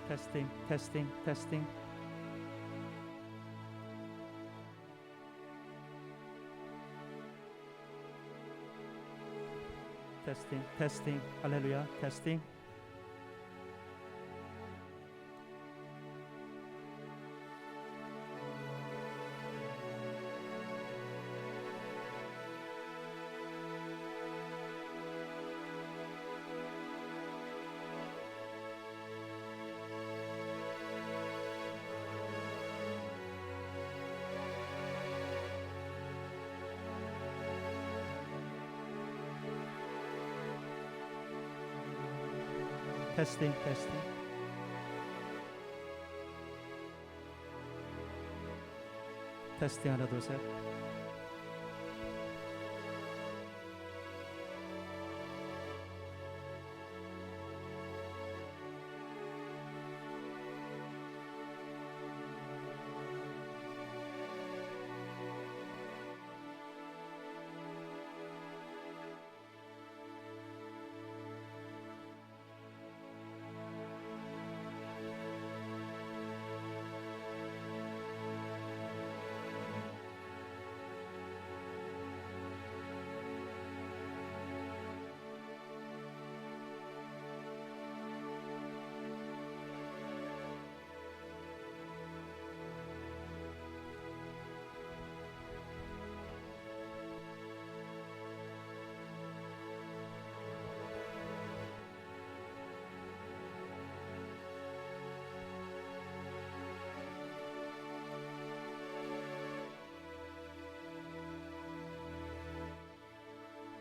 테스팅 테스팅 테스팅. 테스팅 테스팅. 할렐루야. 테스팅. 테스팅 테스팅. 테스팅. 하나 둘 셋.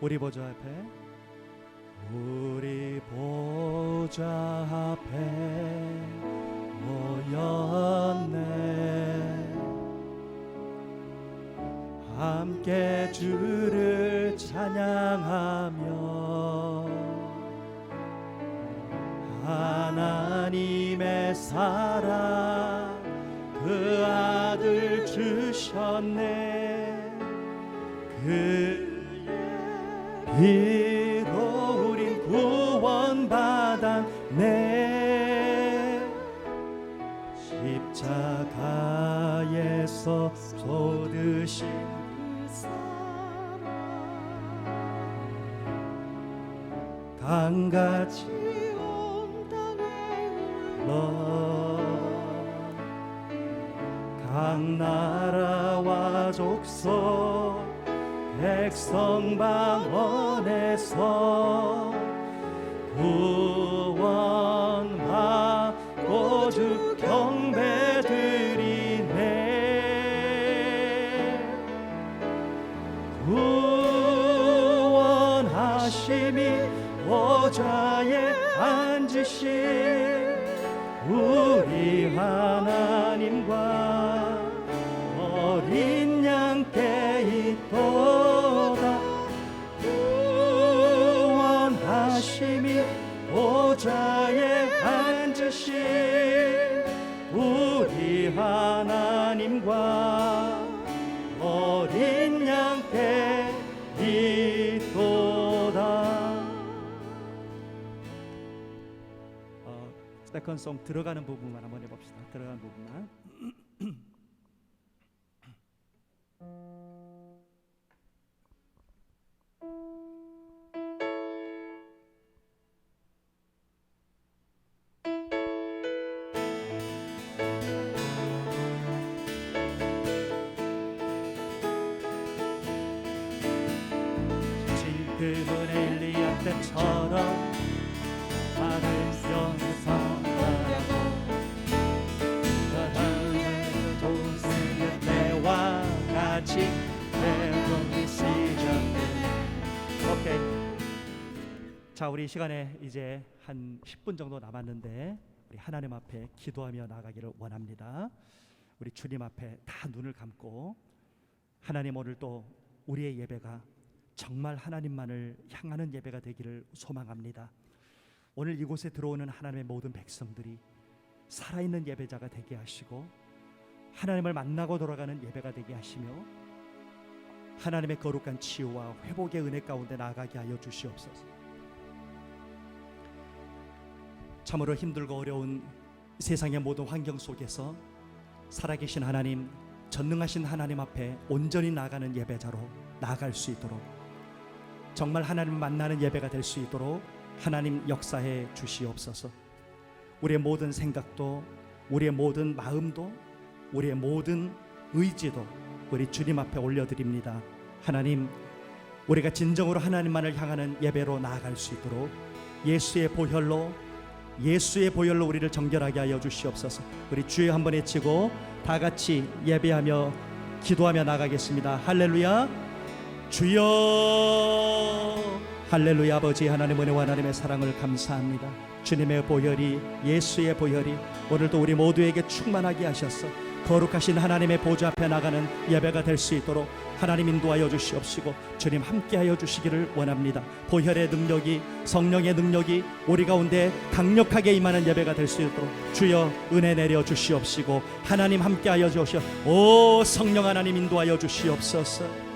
우리 보좌 앞에, 우리 보좌 앞에 모였네. 함께 주를 찬양하며 하나님의 사랑 그 아들 주셨네. 그의 피로 우린 구원받았네. 십자가에서 쏟으신 그 사랑 강같이 온 땅에 흘러 각 나라와 족속 백성 방언에서 구원받고 주 경배드리네. 구원하심이 보좌에 앉으신 우리 하나님과 어린 양께 있도다. 구원하심이 보좌에 앉으신 우리 하나님과 어린 양께 있도다. 세컨송 들어가는 부분만 한번 해봅시다. 들어가는 부분만. 지금은 엘리야 때처럼 하늘 영성하고 하나님의 도생의 때와 같이 내가 시작돼. 오케이. 자, 우리 시간에 이제 한 10분 정도 남았는데 우리 하나님 앞에 기도하며 나가기를 원합니다. 우리 주님 앞에 다 눈을 감고 하나님, 오늘 또 우리의 예배가 정말 하나님만을 향하는 예배가 되기를 소망합니다. 오늘 이곳에 들어오는 하나님의 모든 백성들이 살아있는 예배자가 되게 하시고 하나님을 만나고 돌아가는 예배가 되게 하시며 하나님의 거룩한 치유와 회복의 은혜 가운데 나아가게 하여 주시옵소서. 참으로 힘들고 어려운 세상의 모든 환경 속에서 살아계신 하나님, 전능하신 하나님 앞에 온전히 나아가는 예배자로 나아갈 수 있도록, 정말 하나님 만나는 예배가 될 수 있도록 하나님 역사해 주시옵소서. 우리의 모든 생각도, 우리의 모든 마음도, 우리의 모든 의지도 우리 주님 앞에 올려드립니다. 하나님, 우리가 진정으로 하나님만을 향하는 예배로 나아갈 수 있도록 예수의 보혈로 우리를 정결하게 하여 주시옵소서. 우리 주여 한번 외치고 다 같이 예배하며 기도하며 나가겠습니다. 할렐루야. 주여. 할렐루야. 아버지 하나님 은혜와 하나님의 사랑을 감사합니다. 주님의 보혈이, 예수의 보혈이 오늘도 우리 모두에게 충만하게 하셔서 거룩하신 하나님의 보좌 앞에 나가는 예배가 될 수 있도록 하나님 인도하여 주시옵시고 주님 함께하여 주시기를 원합니다. 보혈의 능력이, 성령의 능력이 우리 가운데 강력하게 임하는 예배가 될 수 있도록 주여 은혜 내려 주시옵시고 하나님 함께하여 주시옵소서. 오 성령 하나님 인도하여 주시옵소서.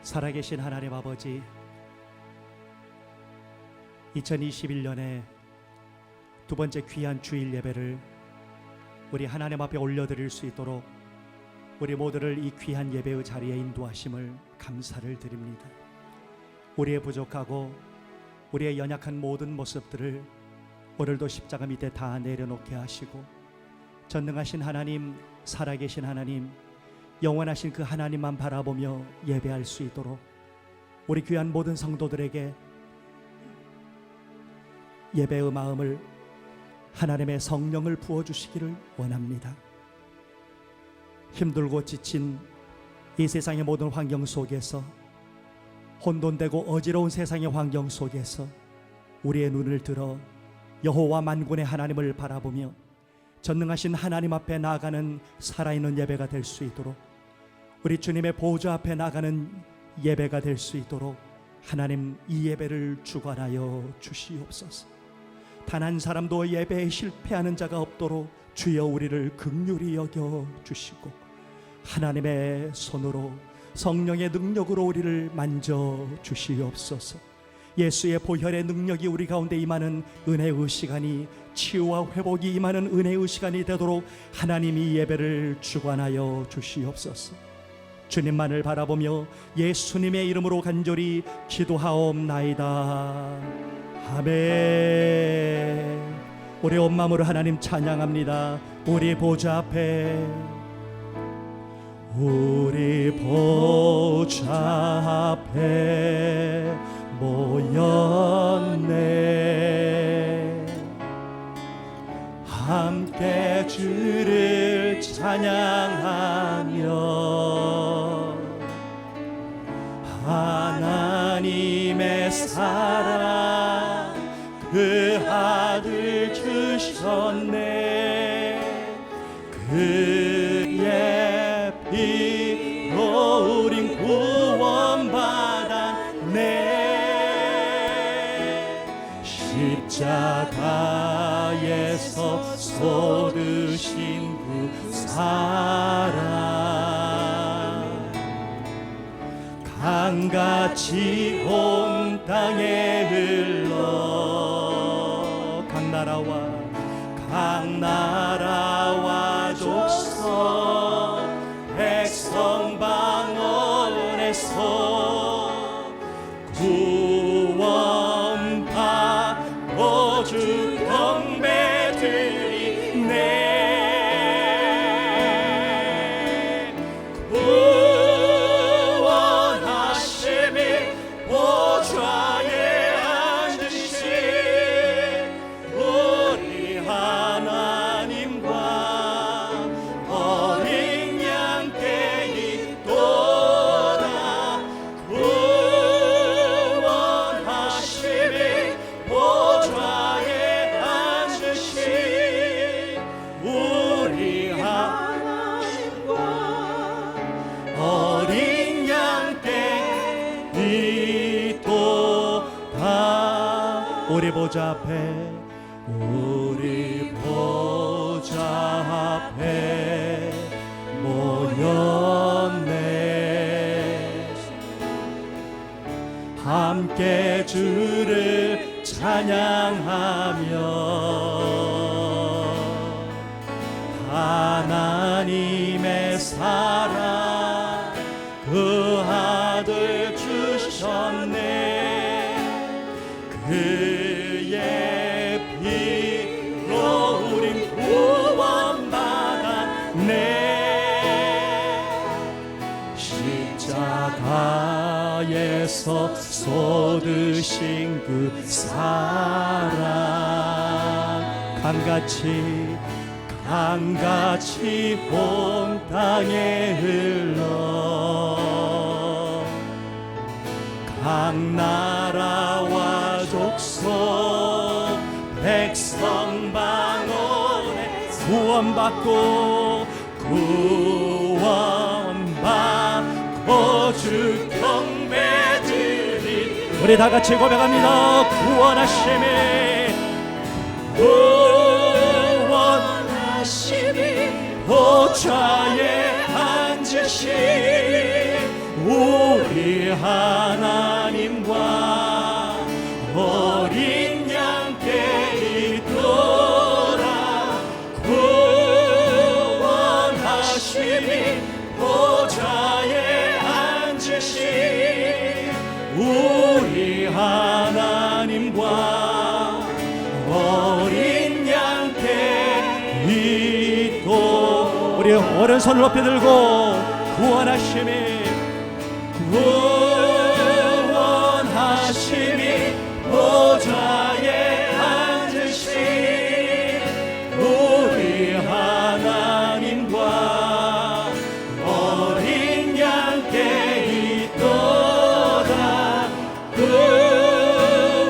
살아계신 하나님 아버지, 2021년에 두 번째 귀한 주일 예배를 우리 하나님 앞에 올려드릴 수 있도록 우리 모두를 이 귀한 예배의 자리에 인도하심을 감사를 드립니다. 우리의 부족하고 우리의 연약한 모든 모습들을 오늘도 십자가 밑에 다 내려놓게 하시고, 전능하신 하나님, 살아계신 하나님, 영원하신 그 하나님만 바라보며 예배할 수 있도록 우리 귀한 모든 성도들에게 예배의 마음을, 하나님의 성령을 부어주시기를 원합니다. 힘들고 지친 이 세상의 모든 환경 속에서, 혼돈되고 어지러운 세상의 환경 속에서 우리의 눈을 들어 여호와 만군의 하나님을 바라보며 전능하신 하나님 앞에 나아가는 살아있는 예배가 될 수 있도록, 우리 주님의 보좌 앞에 나가는 예배가 될 수 있도록 하나님, 이 예배를 주관하여 주시옵소서. 단 한 사람도 예배에 실패하는 자가 없도록 주여 우리를 긍휼히 여겨 주시고, 하나님의 손으로 성령의 능력으로 우리를 만져 주시옵소서. 예수의 보혈의 능력이 우리 가운데 임하는 은혜의 시간이, 치유와 회복이 임하는 은혜의 시간이 되도록 하나님이 예배를 주관하여 주시옵소서. 주님만을 바라보며 예수님의 이름으로 간절히 기도하옵나이다. 아멘. 우리 온 마음으로 하나님 찬양합니다. 우리 보좌 앞에, 우리 보좌 앞에 모였네. 함께 주를 찬양하며 하나님의 사랑 그 아들 주셨네. 그의 피로 우린 구원받았네. 십자가에서 쏟으신 그 사랑 강같이 온 땅에 흘러, 각 나라와 족속 백성 방언에서 구원받고 주 경배 드리네. 구원하심이 보좌에 앉으신 우리 하나님과 어린 양께 있도다. 구원하심이 보좌에 앉으신 우리 하나님과 어린 양께 있도다. 우리 보좌 앞에, 우리 보좌 앞에 모였네. 함께 주를 찬양하며 하나님의 사랑 그 아들 주셨네. 그의 피로 우린 구원받았네. 십자가에서 쏟으신 그 사랑 강같이 온 땅에 흘러, 각 나라와 족속 백성 방언에 구원받고 주 경배 드리. 우리 다 같이 고백합니다. 구원하심이 보좌에 앉으신 우리 하나님과 어린 양께 있도다. 구원하심이 보좌에 앉으신 우리 하나님과 어린 양께 있도. 우리 오른손을 높이 들고 구원하심이 보좌에 앉으신 우리 하나님과 어린 양께 있도다.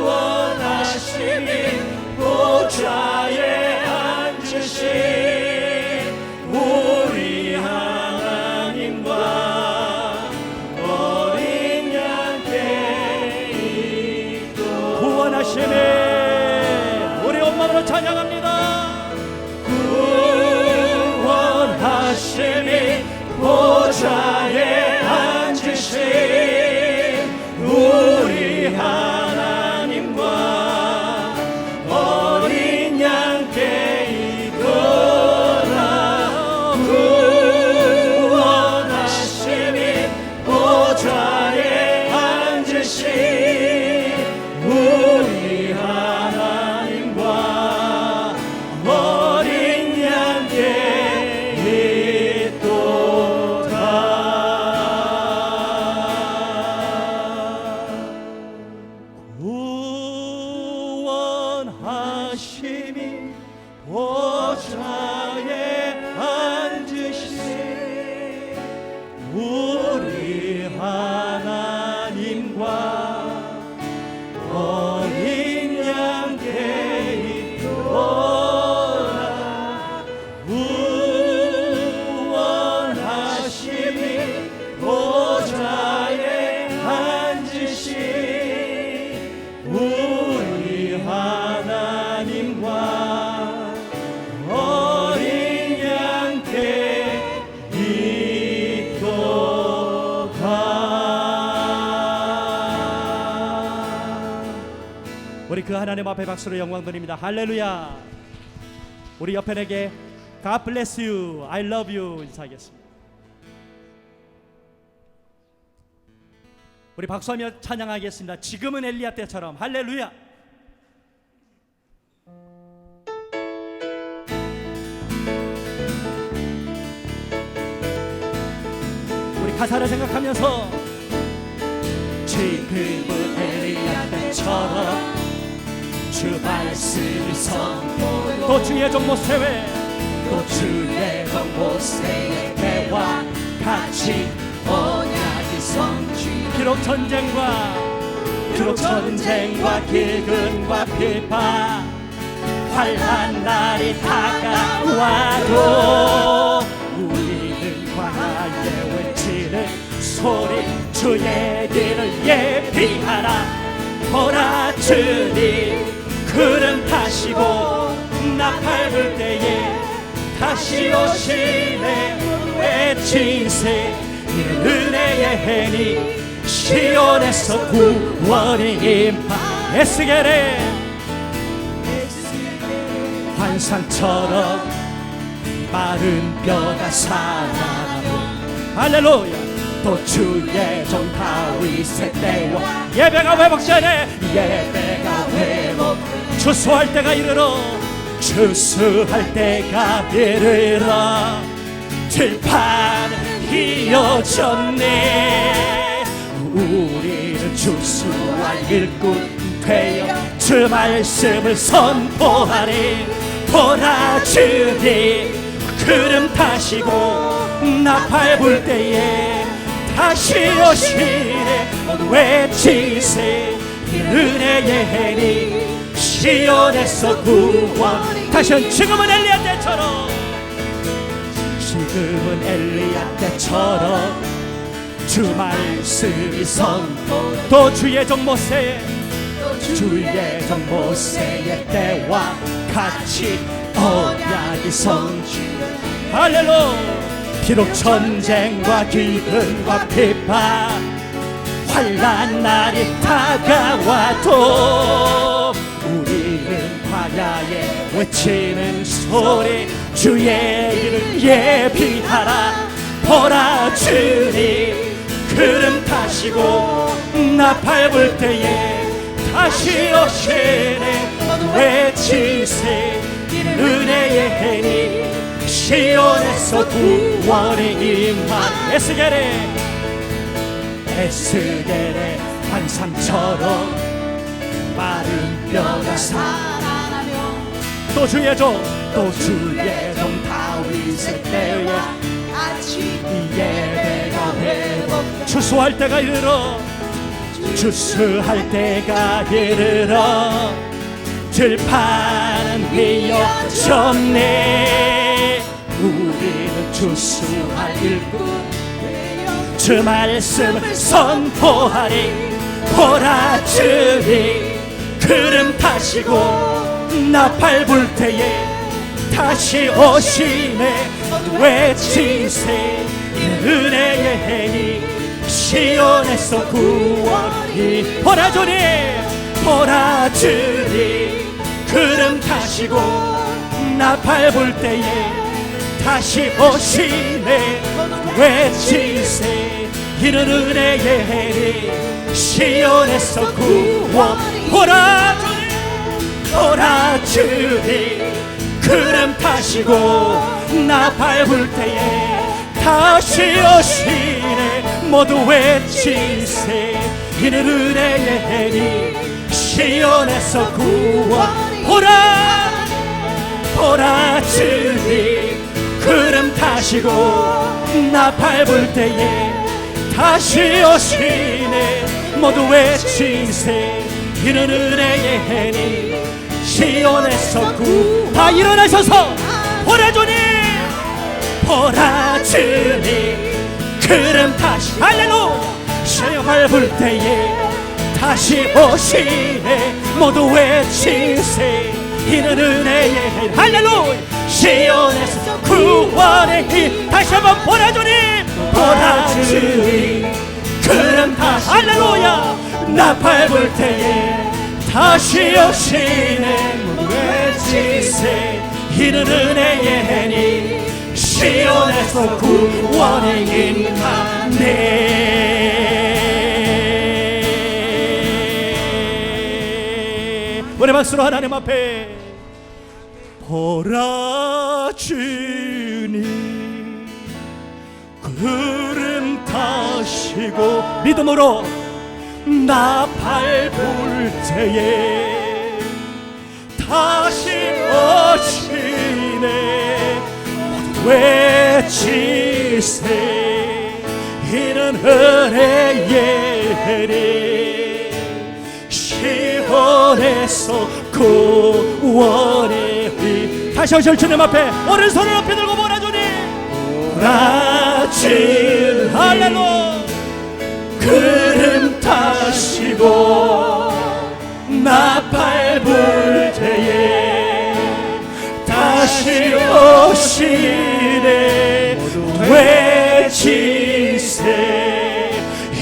구원하심이 보좌에 앉으신 우리 하나님과 어린 양께 있도다. 구원하심이 우리 온마음으로 찬양합니다. 구원하심이 보좌에 앉으신 우리 하나님과 어린 양께 있도다. 구원하심이 보좌에 앉으신 우리 하나님과 어린 양께 있도다. 구원하심이 보좌에 앉으신 우리 하나님과 어린 양께 있도다. 구원하심이 보좌에 앉으신 우리 하나님과 어린 양께 있도다. 우리 그 하나님 앞에 박수로 영광 드립니다. 할렐루야. 우리 옆에에게 God bless you, I love you 인사하겠습니다. 우리 박수하며 찬양하겠습니다. 지금은 엘리야 때처럼. 할렐루야. 우리 가사를 생각하면서 지금은 엘리야 때처럼 주 말씀을 선포 또 주의 종 모세의 또 주의 종 모세의 때와 같이 언약이 성취. 비록 전쟁과 기근과 비판 환난 날이 다가와도 우리는 광야에 외치는 소리 주의 길을 예비하라. 보라 주님 구름 타시고 나팔 불 때에 다시 오시네. 외치세 이는 은혜의 해니 시온에서 구원이 임하. 에스겔의 환상처럼 마른 뼈가 살아나고. 할렐루야. 또 주의 종 다윗의 때와 예배가 회복되네. 예배가 회복 추수할 때가 이르러 추수할 때가 이르러 들판은 이어졌네. 우리는 추수할 일꾼 되어 주 말씀을 선포하리. 보라 주님 구름 타시고 나팔 불 때에 다시 오시네. 외치세 은혜의 해니 시온에서 구원. 다시 한 지금은 엘리야 때처럼. 지금은 엘리야 때처럼 주 말씀이 선포 또 주의 종 모세의 때와 같이 언약이 성취. 할렐루야. 비록 전쟁과 기근과 비판 환난 날이 다가와도 우리는 광야에 외치는 소리 주의 이름 예비하라. 보라 주님 구름 타시고 나팔 불 때에 다시 오시네. 외치세 은혜의 해니 시온에서 구원의 임한. 에스겔의 환상처럼 마른 뼈가 살아나며 또 주의 종 다윗의 때에 같이 예배가 회복. 추수할 때가 이르러 들판은 휘어졌네. 우리는 추수할 일꾼 주 말씀을 선포하리. 보라 주님 구름 타시고 나팔 불 때에 다시 오시네. 외치세 은혜의 해니 시온에서 구원이. 보라 주님 구름 타시고 나팔 불 때에 다시 오시네. 외치세 이는 은혜의 해니 시온에서 구원. 보라 주님 구름 타시고 나팔 불 때에 다시 오시네. 모두 외치세 이는 은혜의 해니 시온에서 구원. 보라 주님 구름 타시고 나팔 불 때에 다시 오시네. 모두 외치세 이는 은혜의 해니 시온에서 다 일어나셔서 보라 주님 구름 타시. 할렐루야. 나팔 불 때에 다시 오시네. 모두 외치세 이는 은혜의 해니. 할렐루야. 시온에서 구원의 힘. 다시 한번 보라 주님 구름 타시. 할렐루야. 나팔 불 때에 다시 오시네. 외치세 이는 은혜의 해니 시온에서 구원의 임하네. 우리 박수로 하나님 앞에 보라 주님 구름 타시고 믿음으로 나팔 불 때에 다시 오시네. 외치세 이는 은혜의 해니 시온에서 구원의 휘. 다시 오실 주님 앞에 오른손을 높이 들고 보라 주님 할렐루야. 구름 타시고 나팔 불 때에 다시 오시네. 외치세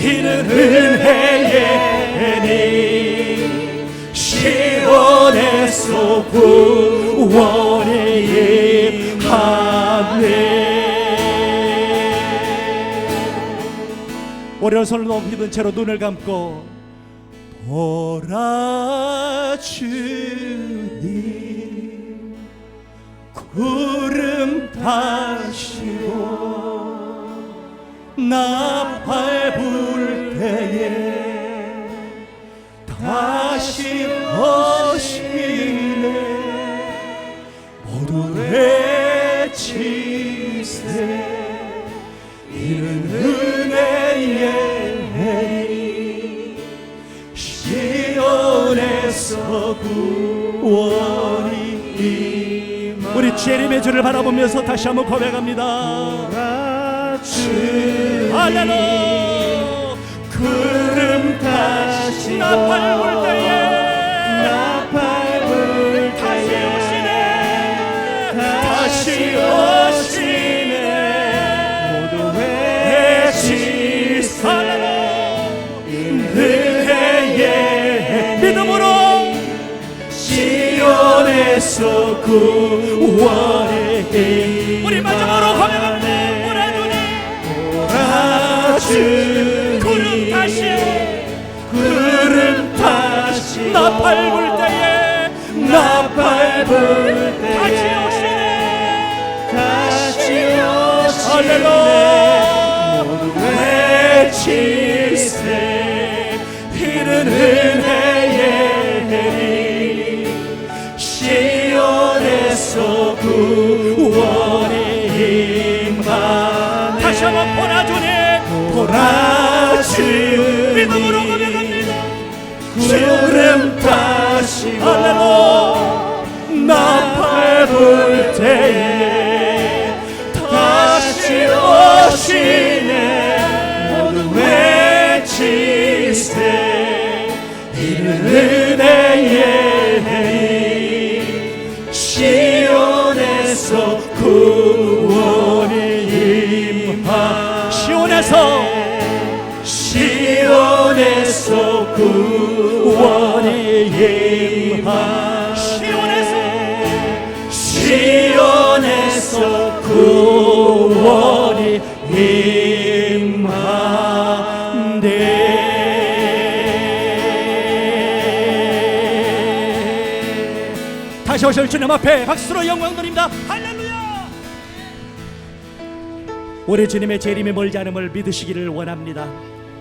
이는 은혜의 해니 시온에서 구원의 임하네. 오른손을 높이 든 채로 눈을 감고 보라 주님 구름 타시고 나팔 불 때에 다시 오시네. 모두 외치세 이는 은혜의 해니 시온에서 구원이 임하네. 우리 주님의 주를 바라보면서 다시 한번 고백합니다. 할렐루야. 구름 타시고 나팔 불 때에 다시 오시네. 시온에서 구원의 힘 우리 마지막으로 고백합니다. 오라주니 구름 다시 나팔 불 때에 나팔 불 때에 다시 오시네 모두 외칠세 이른 은혜의 해리 시온에서 구원의 임하네 다시 한번 보라주니 보라주니 믿음으로 고백합니다. 구름 타시고 나팔 불 때에 다시 오시네 모두 외칠세 이른 은혜의 힘 시온에서 구원이 임하 시온에서 구원이 임하 시온에서 구원이 임하네 다시 오실 주님 앞에 박수로 영광 드립니다. 할렐루야. 우리 주님의 재림이 멀지 않음을 믿으시기를 원합니다.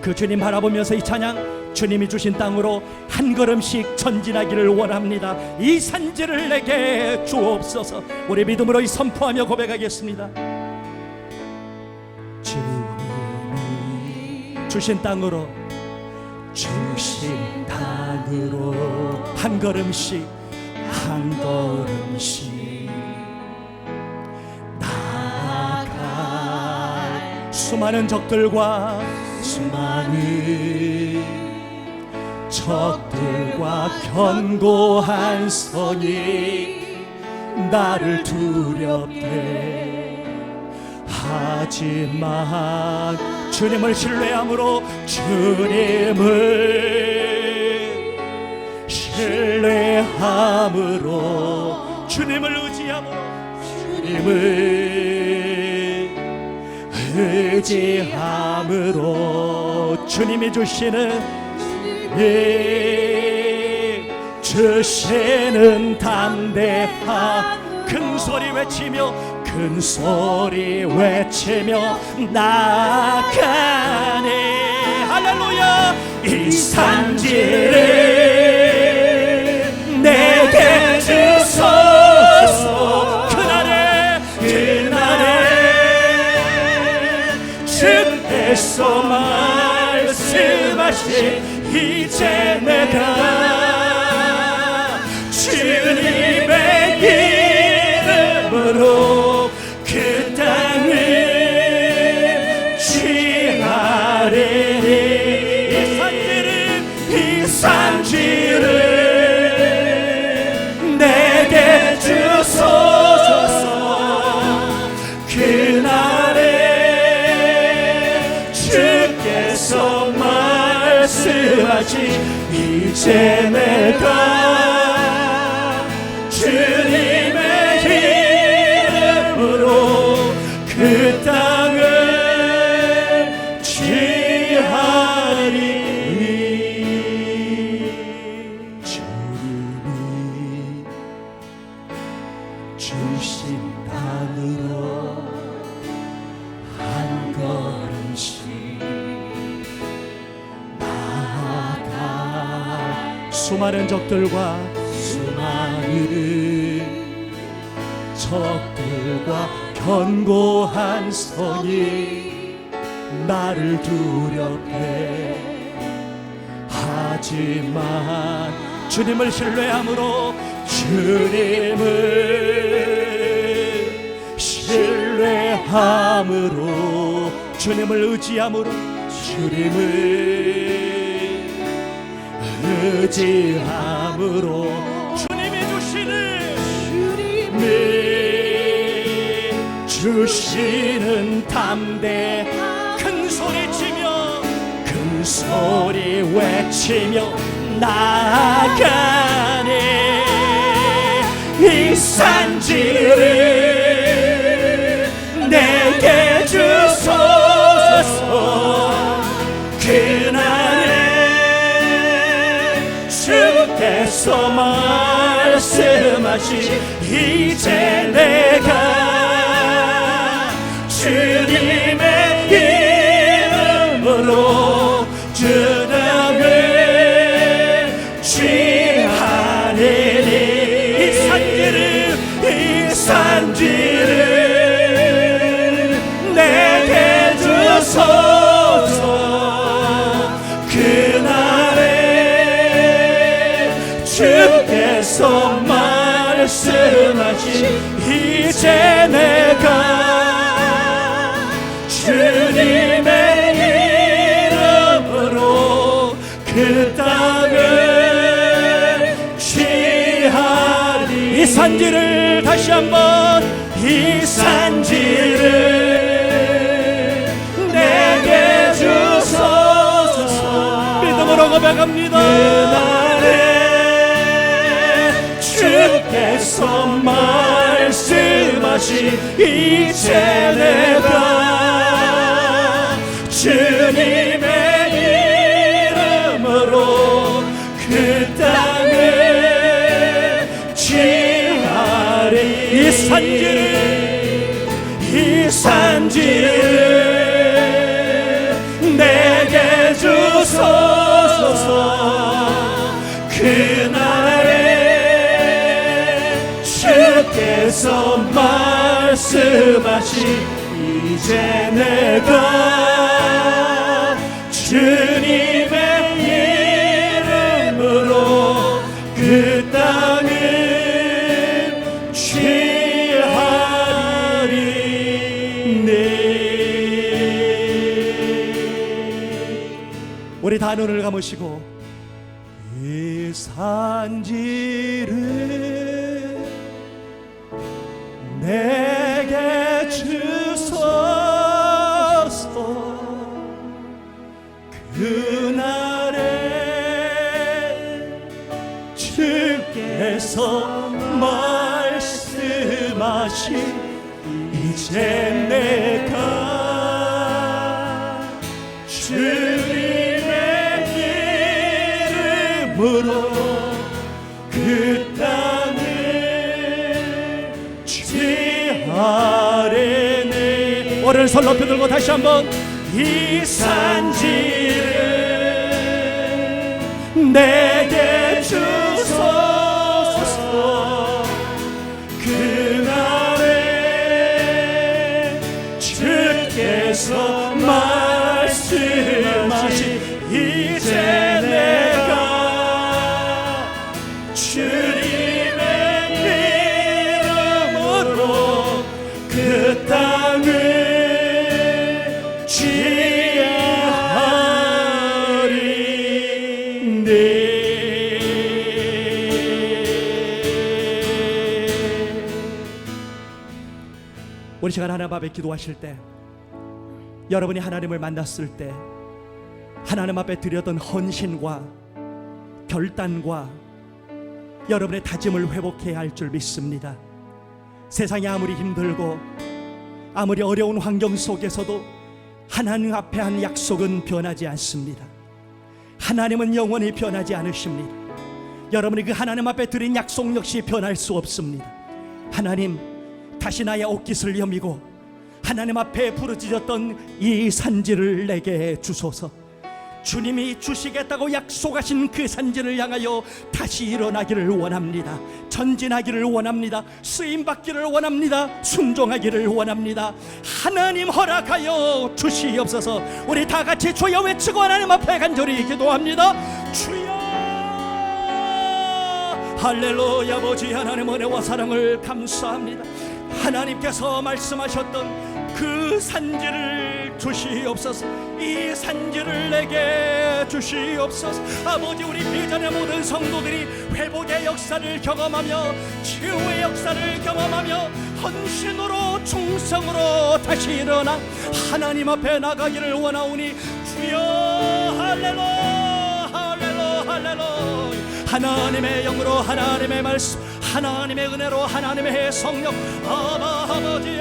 그 주님 바라보면서 이 찬양 주님이 주신 땅으로 한 걸음씩 전진하기를 원합니다. 이 산지를 내게 주옵소서. 우리 믿음으로 이 선포하며 고백하겠습니다. 주님이 주신 땅으로 한 걸음씩 나아갈 수많은 적들과 견고한 선이 나를 두렵게 하지만 주님을 신뢰함으로 주님을 의지함으로 주님이 주시는 담대한 큰 소리 외치며 나아가네. 할렐루야. 이 산지를 내게 주소서. 그날에 주께서 말씀하신 이제 내가 주님의 이름으로 그 땅을 취하리니 이 산지를 내게 주소서. 그날에 주께서 말씀하시 이제 내가 주님의 이름으로 그 땅을 취하리니 주님이 주신 땅으로 한 걸음씩 수많은 적들과 견고한 성이 나를 두렵게 하지만 주님을 신뢰함으로 주님을 의지함으로 주시는 담대 큰 소리 외치며 나아가네. 이 주께서 말씀하시 이제 내가 주님의 이름으로 주님을 취하리니 이 산지를 내게 주소서. 그날에 주께서 말씀하신 이제 내가 주님의 이름으로 그 땅을 취하리. 이 산지를 다시 한번 이 산지를 내게 주소서. 믿음으로 고백합니다. 그날에 주께서 말씀하신 이제 내가 주님의 이름으로 그 땅을 취하리. 이 산지를 내게 주소서. 그날에 주께서 말씀하신 이제 내가 주님의 이름으로 그 땅을 취하리니. 우리 다 눈을 감으시고 이 산지를 내게 주소서. 그날에 주께서 말씀하신 이제 내가 주님의 이름으로 그 땅을 취하리니. 오른손 높이 들고 다시 한번 이 산지를 내게 주소서. 그날에 주께서 말씀하신 이제 내가 주님의 이름으로 그 땅을 취하리니. 우리 시간 하나님 앞에 기도하실 때, 여러분이 하나님을 만났을 때 하나님 앞에 드렸던 헌신과 결단과 여러분의 다짐을 회복해야 할 줄 믿습니다. 세상이 아무리 힘들고 아무리 어려운 환경 속에서도 하나님 앞에 한 약속은 변하지 않습니다. 하나님은 영원히 변하지 않으십니다. 여러분이 그 하나님 앞에 드린 약속 역시 변할 수 없습니다. 하나님, 다시 나의 옷깃을 여미고 하나님 앞에 부르짖었던 이 산지를 내게 주소서. 주님이 주시겠다고 약속하신 그 산지를 향하여 다시 일어나기를 원합니다. 전진하기를 원합니다. 쓰임받기를 원합니다. 순종하기를 원합니다. 하나님 허락하여 주시옵소서. 우리 다 같이 주여 외치고 하나님 앞에 간절히 기도합니다. 주여, 할렐루야. 아버지 하나님 은혜와 사랑을 감사합니다. 하나님께서 말씀하셨던 그 산지를 주시옵소서. 이 산지를 내게 주시옵소서. 아버지, 우리 비전의 모든 성도들이 회복의 역사를 경험하며 치유의 역사를 경험하며 헌신으로 충성으로 다시 일어나 하나님 앞에 나가기를 원하오니 주여, 할렐루야, 할렐루야, 할렐루야. 하나님의 영으로, 하나님의 말씀, 하나님의 은혜로, 하나님의 성령, 아버지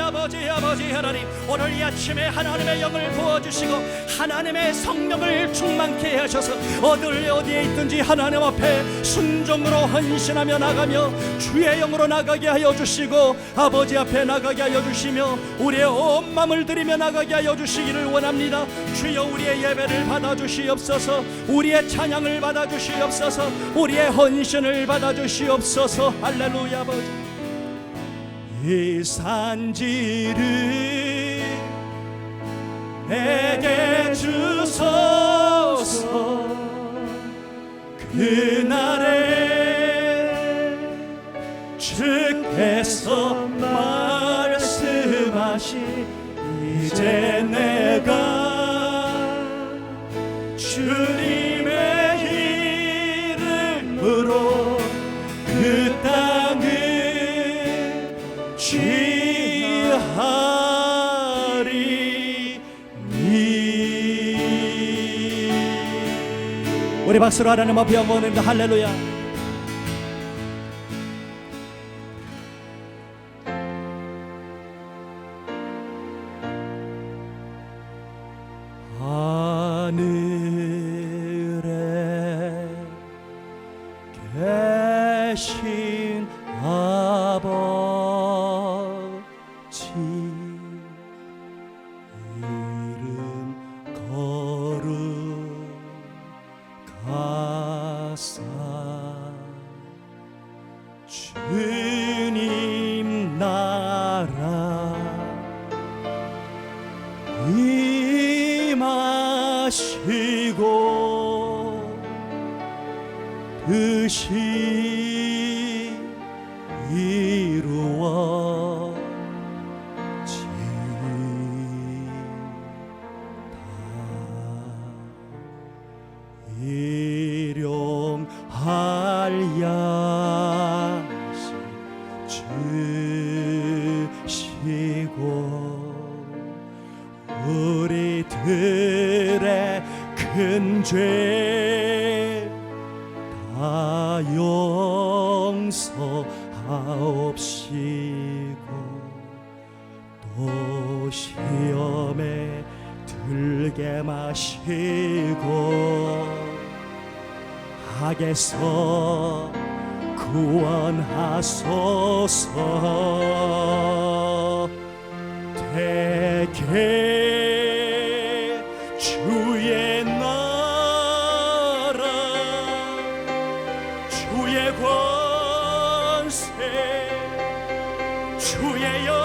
하나님, 오늘 이 아침에 하나님의 영을 부어주시고 하나님의 성령을 충만케 하셔서 어디에 있든지 하나님 앞에 순종으로 헌신하며 나가며 주의 영으로 나가게 하여 주시고 아버지 앞에 나가게 하여 주시며 우리의 온 마음을 드리며 나가게 하여 주시기를 원합니다. 주여 우리의 예배를 받아주시옵소서, 우리의 찬양을 받아주시옵소서, 우리의 헌신을 받아주시옵소서. 할렐루야. 아버지, 이 산지를 내게 주소서. 그날에 주께서 말씀하시 이제 내가 주님의 이름으로 그 땅을 취하리니. 우리 박수로 하나님 앞에 영광합니다. 할렐루야. 하늘에 계신 아버지 이름 거룩하사 주님 나라 임하시고 뜻이 이루어지다. 일용할 양식 주시고 우리들의 큰 죄 다 용서하옵시고 또 시험에 들게 마시고 악에서 구원하소서. 대개 주의 나라 주의 권세 주의 영광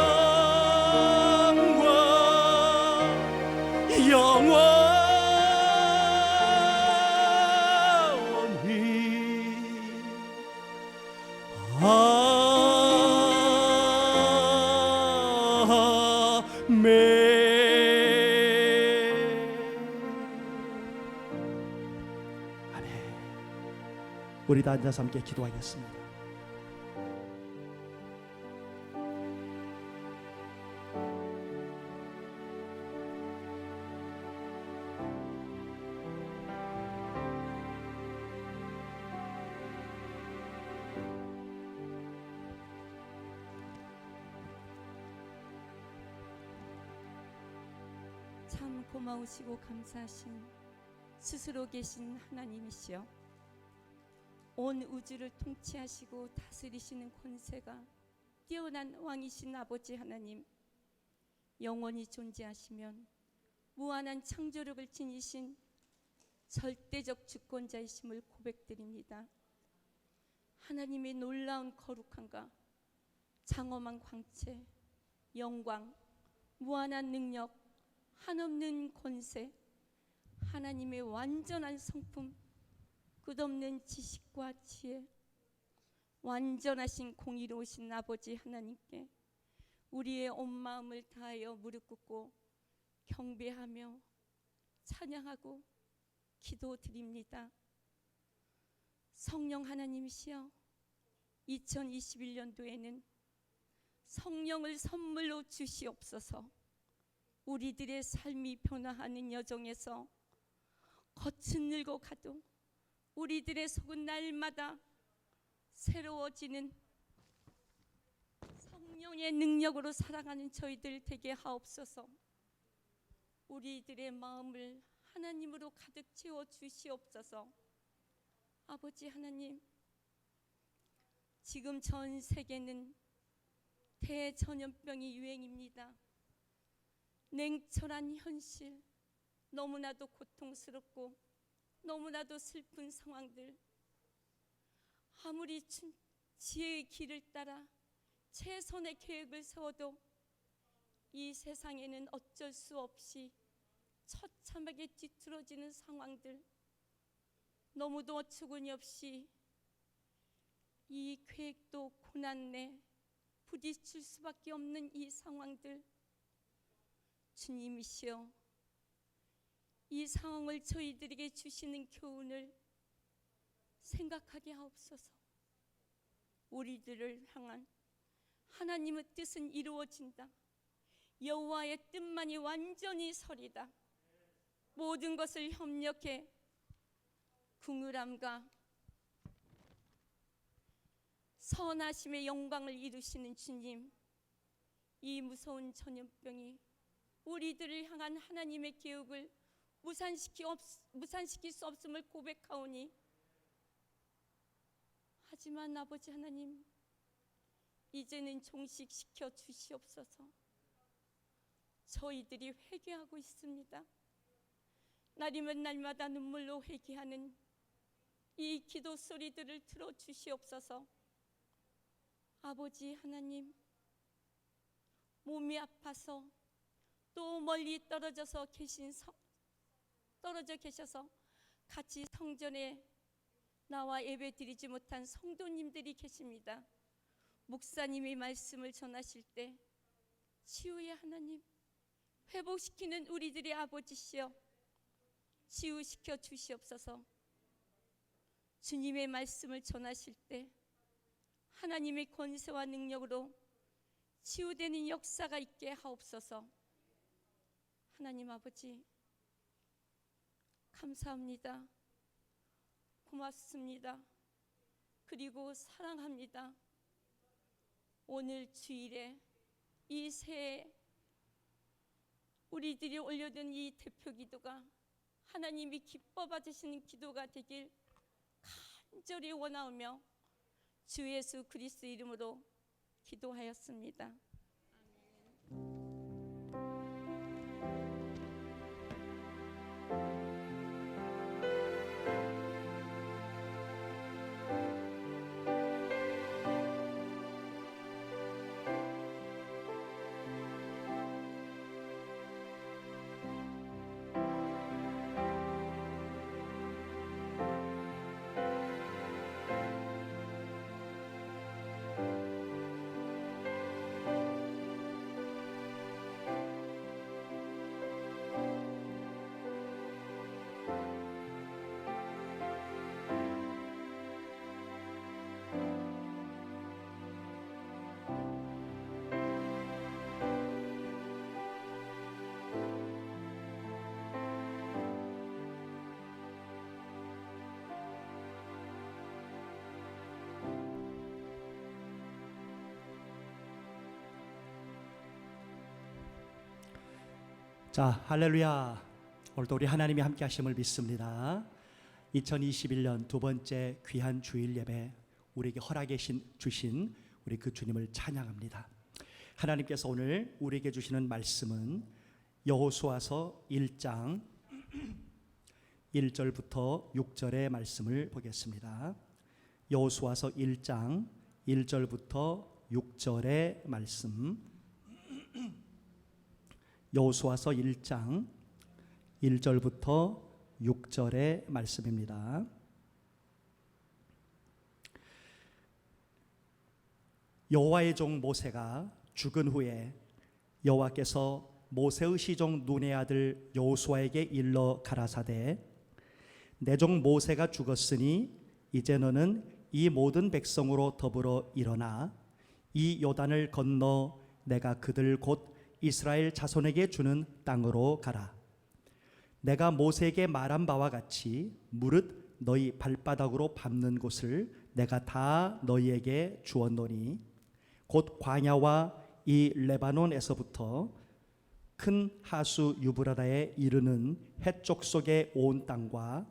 영원히 아멘. 우리 다 앉아서 함께 기도하겠습니다. 참 고마우시고 감사하신 스스로 계신 하나님이시여, 온 우주를 통치하시고 다스리시는 권세가 뛰어난 왕이신 아버지 하나님, 영원히 존재하시면 무한한 창조력을 지니신 절대적 주권자이심을 고백드립니다. 하나님의 놀라운 거룩함과 장엄한 광채, 영광, 무한한 능력, 한없는 권세, 하나님의 완전한 성품, 끝없는 지식과 지혜, 완전하신 공의로우신 아버지 하나님께 우리의 온 마음을 다하여 무릎 꿇고 경배하며 찬양하고 기도드립니다. 성령 하나님이시여, 2021년도에는 성령을 선물로 주시옵소서. 우리들의 삶이 변화하는 여정에서 겉은 늙어가도 우리들의 속은 날마다 새로워지는 성령의 능력으로 살아가는 저희들 되게 하옵소서. 우리들의 마음을 하나님으로 가득 채워 주시옵소서. 아버지 하나님, 지금 전 세계는 대전염병이 유행입니다. 냉철한 현실, 너무나도 고통스럽고 너무나도 슬픈 상황들, 아무리 지혜의 길을 따라 최선의 계획을 세워도 이 세상에는 어쩔 수 없이 처참하게 뒤틀어지는 상황들, 너무도 어처구니 없이 이 계획도 고난에 부딪힐 수밖에 없는 이 상황들, 주님이시여, 이 상황을 저희들에게 주시는 교훈을 생각하게 하옵소서. 우리들을 향한 하나님의 뜻은 이루어진다. 여호와의 뜻만이 완전히 서리다. 모든 것을 협력해 궁휼함과 선하심의 영광을 이루시는 주님, 이 무서운 전염병이 우리들을 향한 하나님의 계획을 무산시킬 수 없음을 고백하오니, 하지만 아버지 하나님, 이제는 종식시켜 주시옵소서. 저희들이 회개하고 있습니다. 날이면 날마다 눈물로 회개하는 이 기도 소리들을 들어 주시옵소서. 아버지 하나님, 몸이 아파서 또 멀리 떨어져 계셔서 같이 성전에 나와 예배 드리지 못한 성도님들이 계십니다. 목사님이 말씀을 전하실 때 치유의 하나님, 회복시키는 우리들의 아버지시여, 치유시켜 주시옵소서. 주님의 말씀을 전하실 때 하나님의 권세와 능력으로 치유되는 역사가 있게 하옵소서. 하나님 아버지, 감사합니다. 고맙습니다. 그리고 사랑합니다. 오늘 주일에 이 새해 우리들이 올려둔 이 대표 기도가 하나님이 기뻐 받으시는 기도가 되길 간절히 원하오며 주 예수 그리스도 이름으로 기도하였습니다. 자, 할렐루야. 오늘도 우리 하나님이 함께 하심을 믿습니다. 2021년 두 번째 귀한 주일 예배, 우리에게 허락해 주신 우리 그 주님을 찬양합니다. 하나님께서 오늘 우리에게 주시는 말씀은 여호수아서 1장 1절부터 6절의 말씀을 보겠습니다. 여호수아서 1장 1절부터 6절의 말씀, 여호수아서 1장 1절부터 6절의 말씀입니다. 여호와의 종 모세가 죽은 후에 여호와께서 모세의 시종 눈의 아들 여호수아에게 일러 가라사대, 내 종 모세가 죽었으니 이제 너는 이 모든 백성으로 더불어 일어나 이 요단을 건너 내가 그들 곧 이스라엘 자손에게 주는 땅으로 가라. 내가 모세에게 말한 바와 같이 무릇 너희 발바닥으로 밟는 곳을 내가 다 너희에게 주었노니 곧 광야와 이 레바논에서부터 큰 하수 유브라다에 이르는 해쪽 속의 온 땅과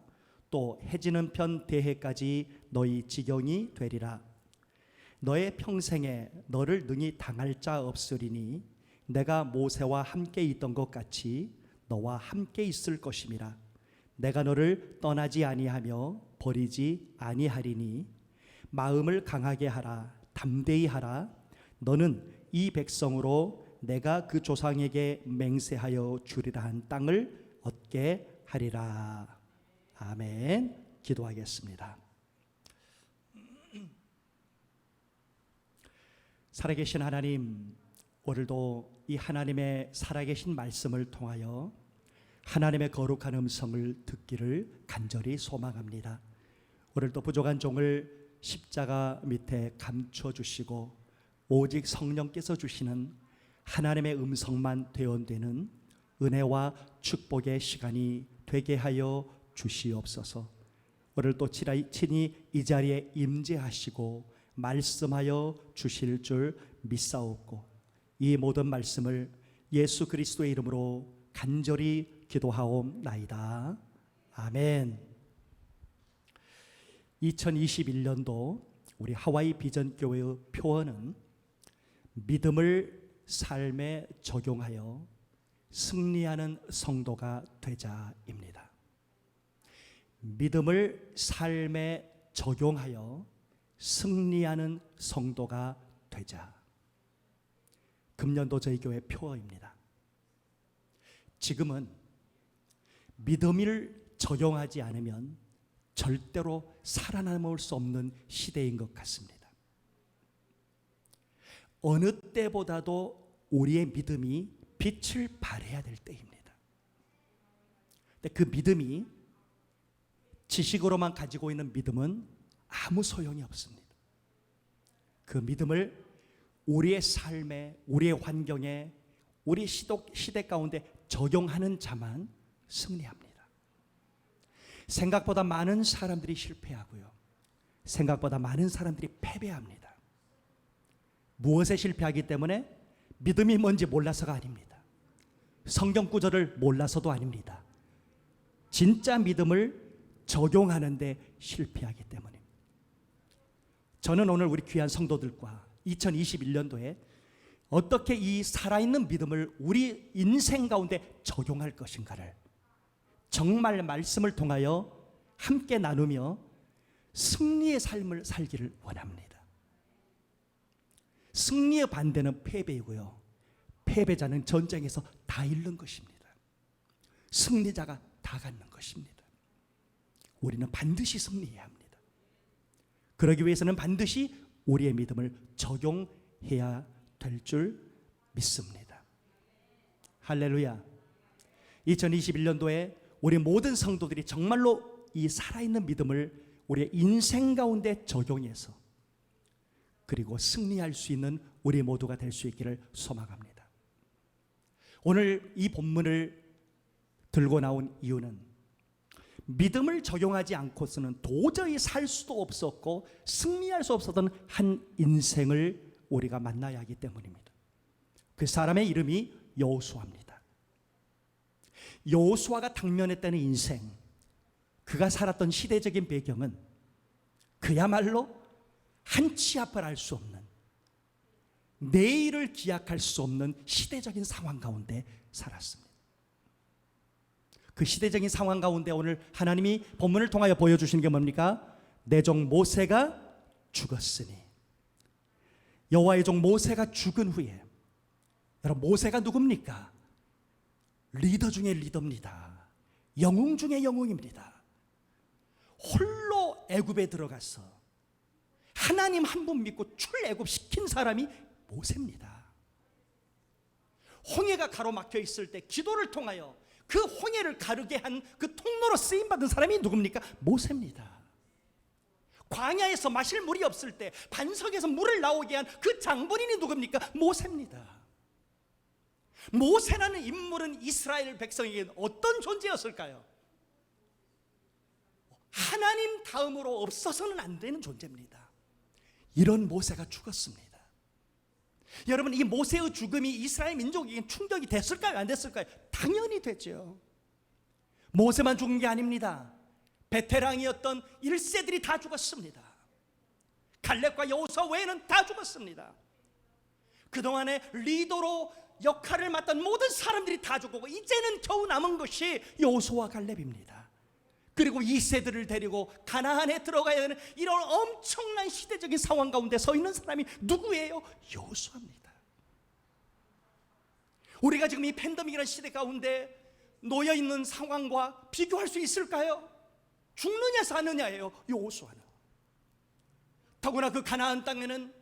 또 해지는 편 대해까지 너희 지경이 되리라. 너의 평생에 너를 능히 당할 자 없으리니 내가 모세와 함께 있던 것 같이 너와 함께 있을 것임이라. 내가 너를 떠나지 아니하며 버리지 아니하리니 마음을 강하게 하라. 담대히 하라. 너는 이 백성으로 내가 그 조상에게 맹세하여 주리라 한 땅을 얻게 하리라. 아멘. 기도하겠습니다. 살아계신 하나님, 오늘도 이 하나님의 살아계신 말씀을 통하여 하나님의 거룩한 음성을 듣기를 간절히 소망합니다. 오늘도 부족한 종을 십자가 밑에 감춰주시고 오직 성령께서 주시는 하나님의 음성만 되어되는 은혜와 축복의 시간이 되게 하여 주시옵소서. 오늘도 친히 이 자리에 임재하시고 말씀하여 주실 줄 믿사옵고 이 모든 말씀을 예수 그리스도의 이름으로 간절히 기도하옵나이다. 아멘. 2021년도 우리 하와이 비전교회의 표어는 믿음을 삶에 적용하여 승리하는 성도가 되자입니다. 믿음을 삶에 적용하여 승리하는 성도가 되자. 금년도 저희 교회 표어입니다. 지금은 믿음을 적용하지 않으면 절대로 살아남을 수 없는 시대인 것 같습니다. 어느 때보다도 우리의 믿음이 빛을 발해야 될 때입니다. 근데 그 믿음이 지식으로만 가지고 있는 믿음은 아무 소용이 없습니다. 그 믿음을 우리의 삶에, 우리의 환경에, 우리 시대 가운데 적용하는 자만 승리합니다. 생각보다 많은 사람들이 실패하고요. 생각보다 많은 사람들이 패배합니다. 무엇에 실패하기 때문에? 믿음이 뭔지 몰라서가 아닙니다. 성경 구절을 몰라서도 아닙니다. 진짜 믿음을 적용하는데 실패하기 때문입니다. 저는 오늘 우리 귀한 성도들과 2021년도에 어떻게 이 살아있는 믿음을 우리 인생 가운데 적용할 것인가를 정말 말씀을 통하여 함께 나누며 승리의 삶을 살기를 원합니다. 승리의 반대는 패배이고요. 패배자는 전쟁에서 다 잃는 것입니다. 승리자가 다 갖는 것입니다. 우리는 반드시 승리해야 합니다. 그러기 위해서는 반드시 우리의 믿음을 적용해야 될 줄 믿습니다. 할렐루야. 2021년도에 우리 모든 성도들이 정말로 이 살아있는 믿음을 우리의 인생 가운데 적용해서 그리고 승리할 수 있는 우리 모두가 될 수 있기를 소망합니다. 오늘 이 본문을 들고 나온 이유는 믿음을 적용하지 않고서는 도저히 살 수도 없었고 승리할 수 없었던 한 인생을 우리가 만나야 하기 때문입니다. 그 사람의 이름이 여호수아입니다. 여호수아가 당면했다는 인생, 그가 살았던 시대적인 배경은 그야말로 한치 앞을 알 수 없는, 내일을 기약할 수 없는 시대적인 상황 가운데 살았습니다. 그 시대적인 상황 가운데 오늘 하나님이 본문을 통하여 보여주시는 게 뭡니까? 내 종 모세가 죽었으니. 여호와의 종 모세가 죽은 후에, 여러분 모세가 누굽니까? 리더 중에 리더입니다. 영웅 중에 영웅입니다. 홀로 애굽에 들어가서 하나님 한 분 믿고 출애굽시킨 사람이 모세입니다. 홍해가 가로막혀 있을 때 기도를 통하여 그 홍해를 가르게 한 그 통로로 쓰임받은 사람이 누굽니까? 모세입니다. 광야에서 마실 물이 없을 때 반석에서 물을 나오게 한 그 장본인이 누굽니까? 모세입니다. 모세라는 인물은 이스라엘 백성에게 어떤 존재였을까요? 하나님 다음으로 없어서는 안 되는 존재입니다. 이런 모세가 죽었습니다. 여러분, 이 모세의 죽음이 이스라엘 민족에게 충격이 됐을까요? 안 됐을까요? 당연히 됐죠. 모세만 죽은 게 아닙니다. 베테랑이었던 1세들이 다 죽었습니다. 갈렙과 여호수아 외에는 다 죽었습니다. 그동안에 리더로 역할을 맡던 모든 사람들이 다 죽고 이제는 겨우 남은 것이 여호수아와 갈렙입니다. 그리고 2세들을 데리고 가나안에 들어가야 되는 이런 엄청난 시대적인 상황 가운데 서 있는 사람이 누구예요? 여호수아입니다. 우리가 지금 이 팬데믹이라는 시대 가운데 놓여 있는 상황과 비교할 수 있을까요? 죽느냐 사느냐예요. 여호수아는. 더구나 그 가나안 땅에는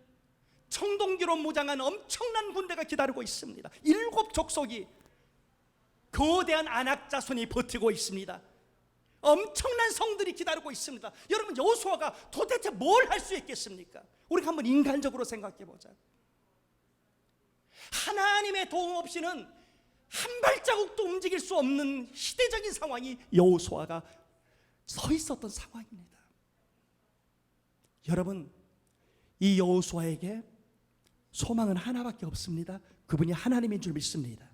청동기로 무장한 엄청난 군대가 기다리고 있습니다. 7 족속이, 거대한 아낙 자손이 버티고 있습니다. 엄청난 성들이 기다리고 있습니다. 여러분, 여호수아가 도대체 뭘 할 수 있겠습니까? 우리가 한번 인간적으로 생각해 보자. 하나님의 도움 없이는 한 발자국도 움직일 수 없는 시대적인 상황이 여호수아가 서 있었던 상황입니다. 여러분, 이 여호수아에게 소망은 하나밖에 없습니다. 그분이 하나님인 줄 믿습니다.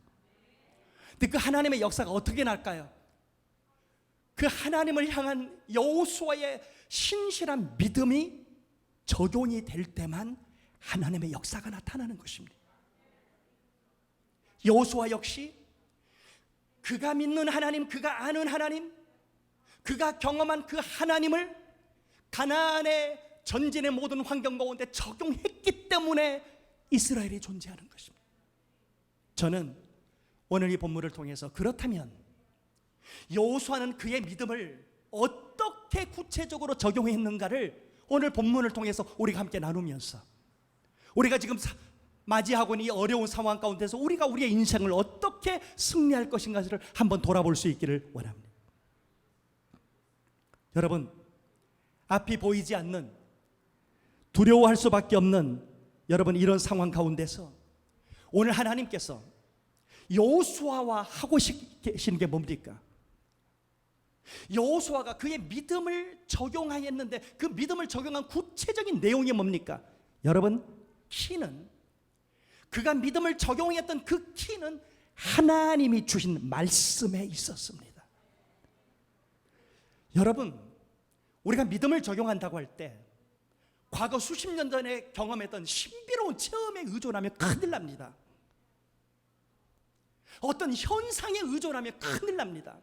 근데 그 하나님의 역사가 어떻게 날까요? 그 하나님을 향한 여호수아의 신실한 믿음이 적용이 될 때만 하나님의 역사가 나타나는 것입니다. 여호수아 역시 그가 믿는 하나님, 그가 아는 하나님, 그가 경험한 그 하나님을 가나안의 전진의 모든 환경 가운데 적용했기 때문에 이스라엘이 존재하는 것입니다. 저는 오늘 이 본문을 통해서 그렇다면 여호수아는 그의 믿음을 어떻게 구체적으로 적용했는가를 오늘 본문을 통해서 우리가 함께 나누면서 우리가 지금 맞이하고 있는 이 어려운 상황 가운데서 우리가 우리의 인생을 어떻게 승리할 것인가를 한번 돌아볼 수 있기를 원합니다. 여러분, 앞이 보이지 않는, 두려워할 수밖에 없는 여러분 이런 상황 가운데서 오늘 하나님께서 여호수아와 하고 계시는 게 뭡니까? 여호수아가 그의 믿음을 적용하였는데 그 믿음을 적용한 구체적인 내용이 뭡니까? 여러분, 키는, 그가 믿음을 적용했던 그 키는 하나님이 주신 말씀에 있었습니다. 여러분, 우리가 믿음을 적용한다고 할 때 과거 수십 년 전에 경험했던 신비로운 체험에 의존하면 큰일 납니다. 어떤 현상에 의존하면 큰일 납니다.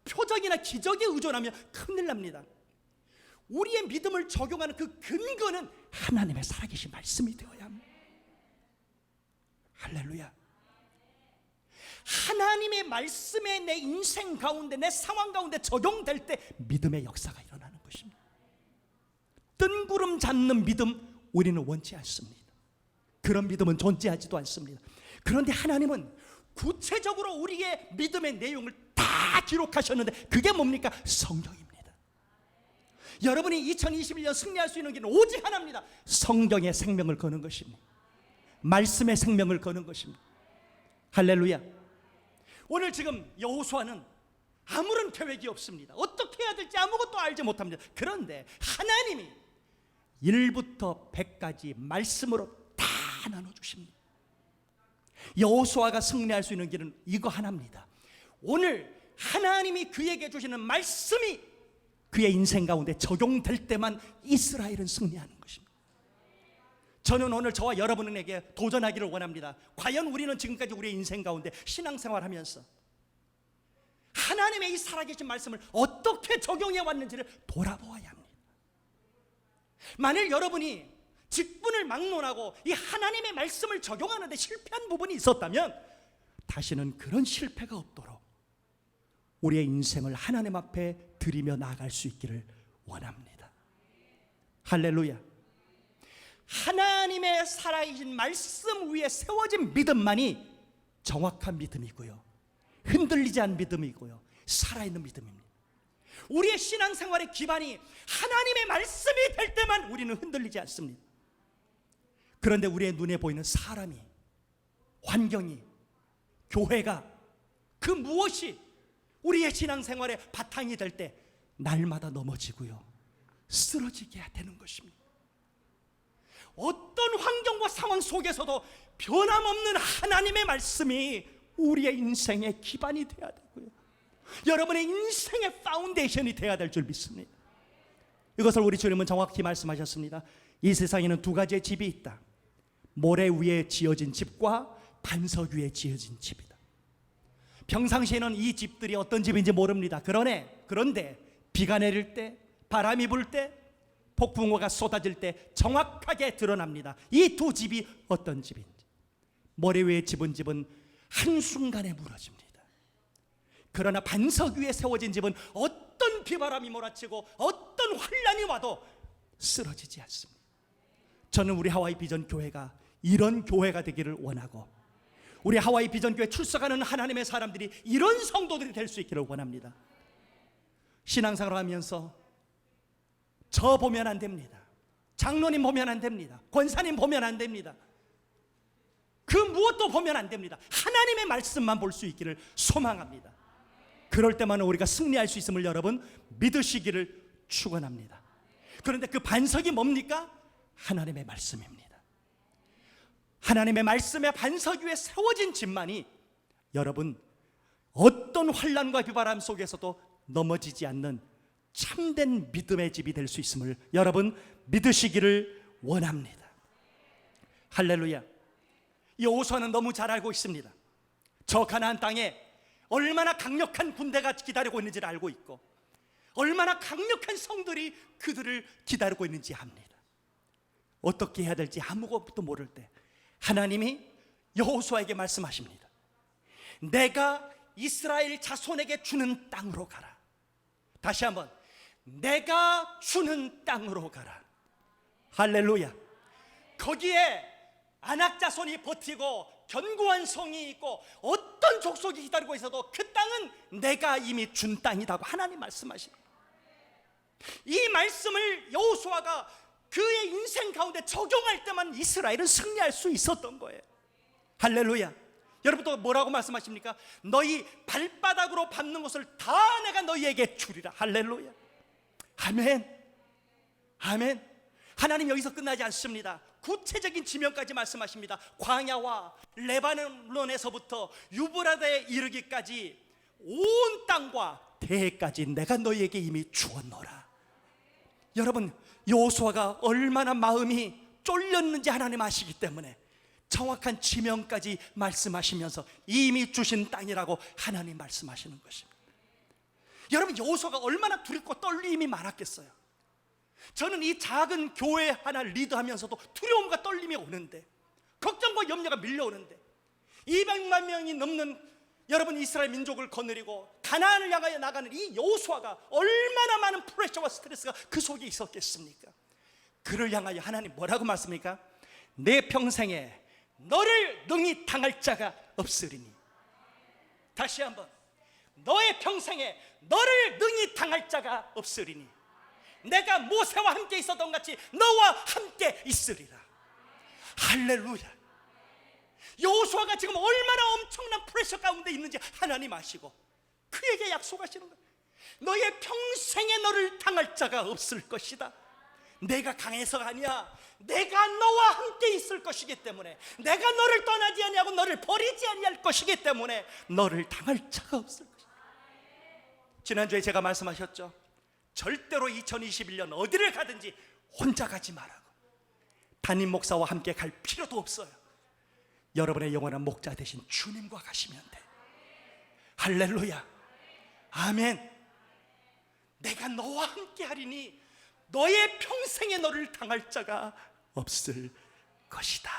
표적이나 기적에 의존하면 큰일 납니다. 우리의 믿음을 적용하는 그 근거는 하나님의 살아계신 말씀이 되어야 합니다. 할렐루야. 하나님의 말씀에 내 인생 가운데, 내 상황 가운데 적용될 때 믿음의 역사가 일어나는 것입니다. 뜬구름 잡는 믿음 우리는 원치 않습니다. 그런 믿음은 존재하지도 않습니다. 그런데 하나님은 구체적으로 우리의 믿음의 내용을 다 기록하셨는데 그게 뭡니까? 성경입니다. 여러분이 2021년 승리할 수 있는 길은 오직 하나입니다. 성경의 생명을 거는 것입니다. 말씀의 생명을 거는 것입니다. 할렐루야. 오늘 지금 여호수아는 아무런 계획이 없습니다. 어떻게 해야 될지 아무것도 알지 못합니다. 그런데 하나님이 1부터 100까지 말씀으로 다 나눠주십니다. 여호수아가 승리할 수 있는 길은 이거 하나입니다. 오늘 하나님이 그에게 주시는 말씀이 그의 인생 가운데 적용될 때만 이스라엘은 승리하는 것입니다. 저는 오늘 저와 여러분에게 도전하기를 원합니다. 과연 우리는 지금까지 우리의 인생 가운데 신앙생활하면서 하나님의 이 살아계신 말씀을 어떻게 적용해 왔는지를 돌아보아야 합니다. 만일 여러분이 직분을 막론하고 이 하나님의 말씀을 적용하는데 실패한 부분이 있었다면 다시는 그런 실패가 없도록 우리의 인생을 하나님 앞에 드리며 나아갈 수 있기를 원합니다. 할렐루야. 하나님의 살아계신 말씀 위에 세워진 믿음만이 정확한 믿음이고요, 흔들리지 않은 믿음이고요, 살아있는 믿음입니다. 우리의 신앙생활의 기반이 하나님의 말씀이 될 때만 우리는 흔들리지 않습니다. 그런데 우리의 눈에 보이는 사람이, 환경이, 교회가, 그 무엇이 우리의 신앙생활의 바탕이 될 때 날마다 넘어지고요, 쓰러지게 되는 것입니다. 어떤 환경과 환란과 상황 속에서도 변함없는 하나님의 말씀이 우리의 인생의 기반이 되어야 되고요, 여러분의 인생의 파운데이션이 되어야 될 줄 믿습니다. 이것을 우리 주님은 정확히 말씀하셨습니다. 이 세상에는 두 가지의 집이 있다. 모래 위에 지어진 집과 반석 위에 지어진 집이다. 평상시에는 이 집들이 어떤 집인지 모릅니다. 그런데 비가 내릴 때, 바람이 불 때, 폭풍우가 쏟아질 때 정확하게 드러납니다. 이 두 집이 어떤 집인지. 모래 위에 집은 한순간에 무너집니다. 그러나 반석 위에 세워진 집은 어떤 비바람이 몰아치고 어떤 환란이 와도 쓰러지지 않습니다. 저는 우리 하와이 비전 교회가 이런 교회가 되기를 원하고, 우리 하와이 비전 교회 출석하는 하나님의 사람들이 이런 성도들이 될 수 있기를 원합니다. 신앙생활을 하면서 저 보면 안 됩니다, 장로님 보면 안 됩니다, 권사님 보면 안 됩니다, 그 무엇도 보면 안 됩니다. 하나님의 말씀만 볼 수 있기를 소망합니다. 그럴 때만 우리가 승리할 수 있음을 여러분 믿으시기를 축원합니다. 그런데 그 반석이 뭡니까? 하나님의 말씀입니다. 하나님의 말씀의 반석 위에 세워진 집만이 여러분 어떤 환란과 비바람 속에서도 넘어지지 않는 참된 믿음의 집이 될 수 있음을 여러분 믿으시기를 원합니다. 할렐루야. 여호수아는 너무 잘 알고 있습니다. 저 가나안 땅에 얼마나 강력한 군대가 기다리고 있는지를 알고 있고, 얼마나 강력한 성들이 그들을 기다리고 있는지 압니다. 어떻게 해야 될지 아무것도 모를 때 하나님이 여호수아에게 말씀하십니다. 내가 이스라엘 자손에게 주는 땅으로 가라. 다시 한번, 내가 주는 땅으로 가라. 할렐루야. 거기에 아낙 자손이 버티고 견고한 성이 있고 어떤 족속이 기다리고 있어도 그 땅은 내가 이미 준 땅이라고 하나님 말씀하십니다. 이 말씀을 여호수아가 그의 인생 가운데 적용할 때만 이스라엘은 승리할 수 있었던 거예요. 할렐루야. 여러분 또 뭐라고 말씀하십니까? 너희 발바닥으로 밟는 것을 다 내가 너희에게 주리라. 할렐루야. 아멘. 아멘. 하나님 여기서 끝나지 않습니다. 구체적인 지명까지 말씀하십니다. 광야와 레바논에서부터 유브라데에 이르기까지 온 땅과 대해까지 내가 너희에게 이미 주었노라. 여러분, 여호수아가 얼마나 마음이 쫄렸는지 하나님 아시기 때문에 정확한 지명까지 말씀하시면서 이미 주신 땅이라고 하나님 말씀하시는 것입니다. 여러분, 여호수아가 얼마나 두렵고 떨림이 많았겠어요. 저는 이 작은 교회 하나 리드하면서도 두려움과 떨림이 오는데, 걱정과 염려가 밀려오는데, 200만 명이 넘는 여러분 이스라엘 민족을 거느리고 가나안을 향하여 나가는 이 여호수아가 얼마나 많은 프레셔와 스트레스가 그 속에 있었겠습니까? 그를 향하여 하나님 뭐라고 말씀합니까? 내 평생에 너를 능히 당할 자가 없으리니. 다시 한번, 너의 평생에 너를 능히 당할 자가 없으리니 내가 모세와 함께 있었던 같이 너와 함께 있으리라. 할렐루야. 여호수아가 지금 얼마나 엄청난 프레셔 가운데 있는지 하나님 아시고 그에게 약속하시는 거예요. 너의 평생에 너를 당할 자가 없을 것이다. 내가 강해서가 아니야. 내가 너와 함께 있을 것이기 때문에, 내가 너를 떠나지 아니하고 너를 버리지 아니할 것이기 때문에 너를 당할 자가 없을 것이다. 지난주에 제가 말씀하셨죠. 절대로 2021년 어디를 가든지 혼자 가지 말라고. 담임 목사와 함께 갈 필요도 없어요. 여러분의 영원한 목자 되신 주님과 가시면 돼. 할렐루야. 아멘. 내가 너와 함께 하리니 너의 평생에 너를 당할 자가 없을 것이다.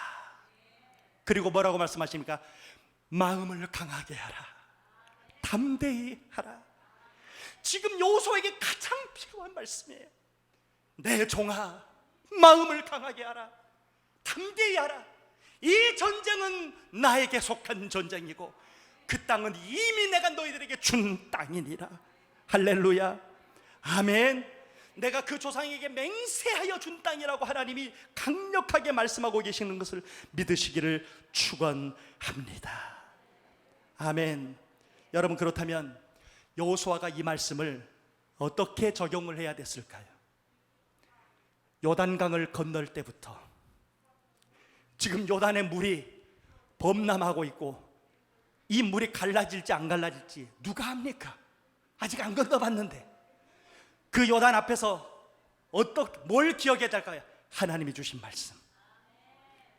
그리고 뭐라고 말씀하십니까? 마음을 강하게 하라. 담대히 하라. 지금 여호수아에게 가장 필요한 말씀이에요. 내 종아, 마음을 강하게 하라. 담대히 하라. 이 전쟁은 나에게 속한 전쟁이고 그 땅은 이미 내가 너희들에게 준 땅이니라. 할렐루야. 아멘. 내가 그 조상에게 맹세하여 준 땅이라고 하나님이 강력하게 말씀하고 계시는 것을 믿으시기를 축원합니다. 아멘. 여러분, 그렇다면 여호수아가 이 말씀을 어떻게 적용을 해야 됐을까요? 요단강을 건널 때부터 지금 요단의 물이 범람하고 있고 이 물이 갈라질지 안 갈라질지 누가 합니까? 아직 안 건너봤는데 그 요단 앞에서 뭘 기억해야 될까요? 하나님이 주신 말씀.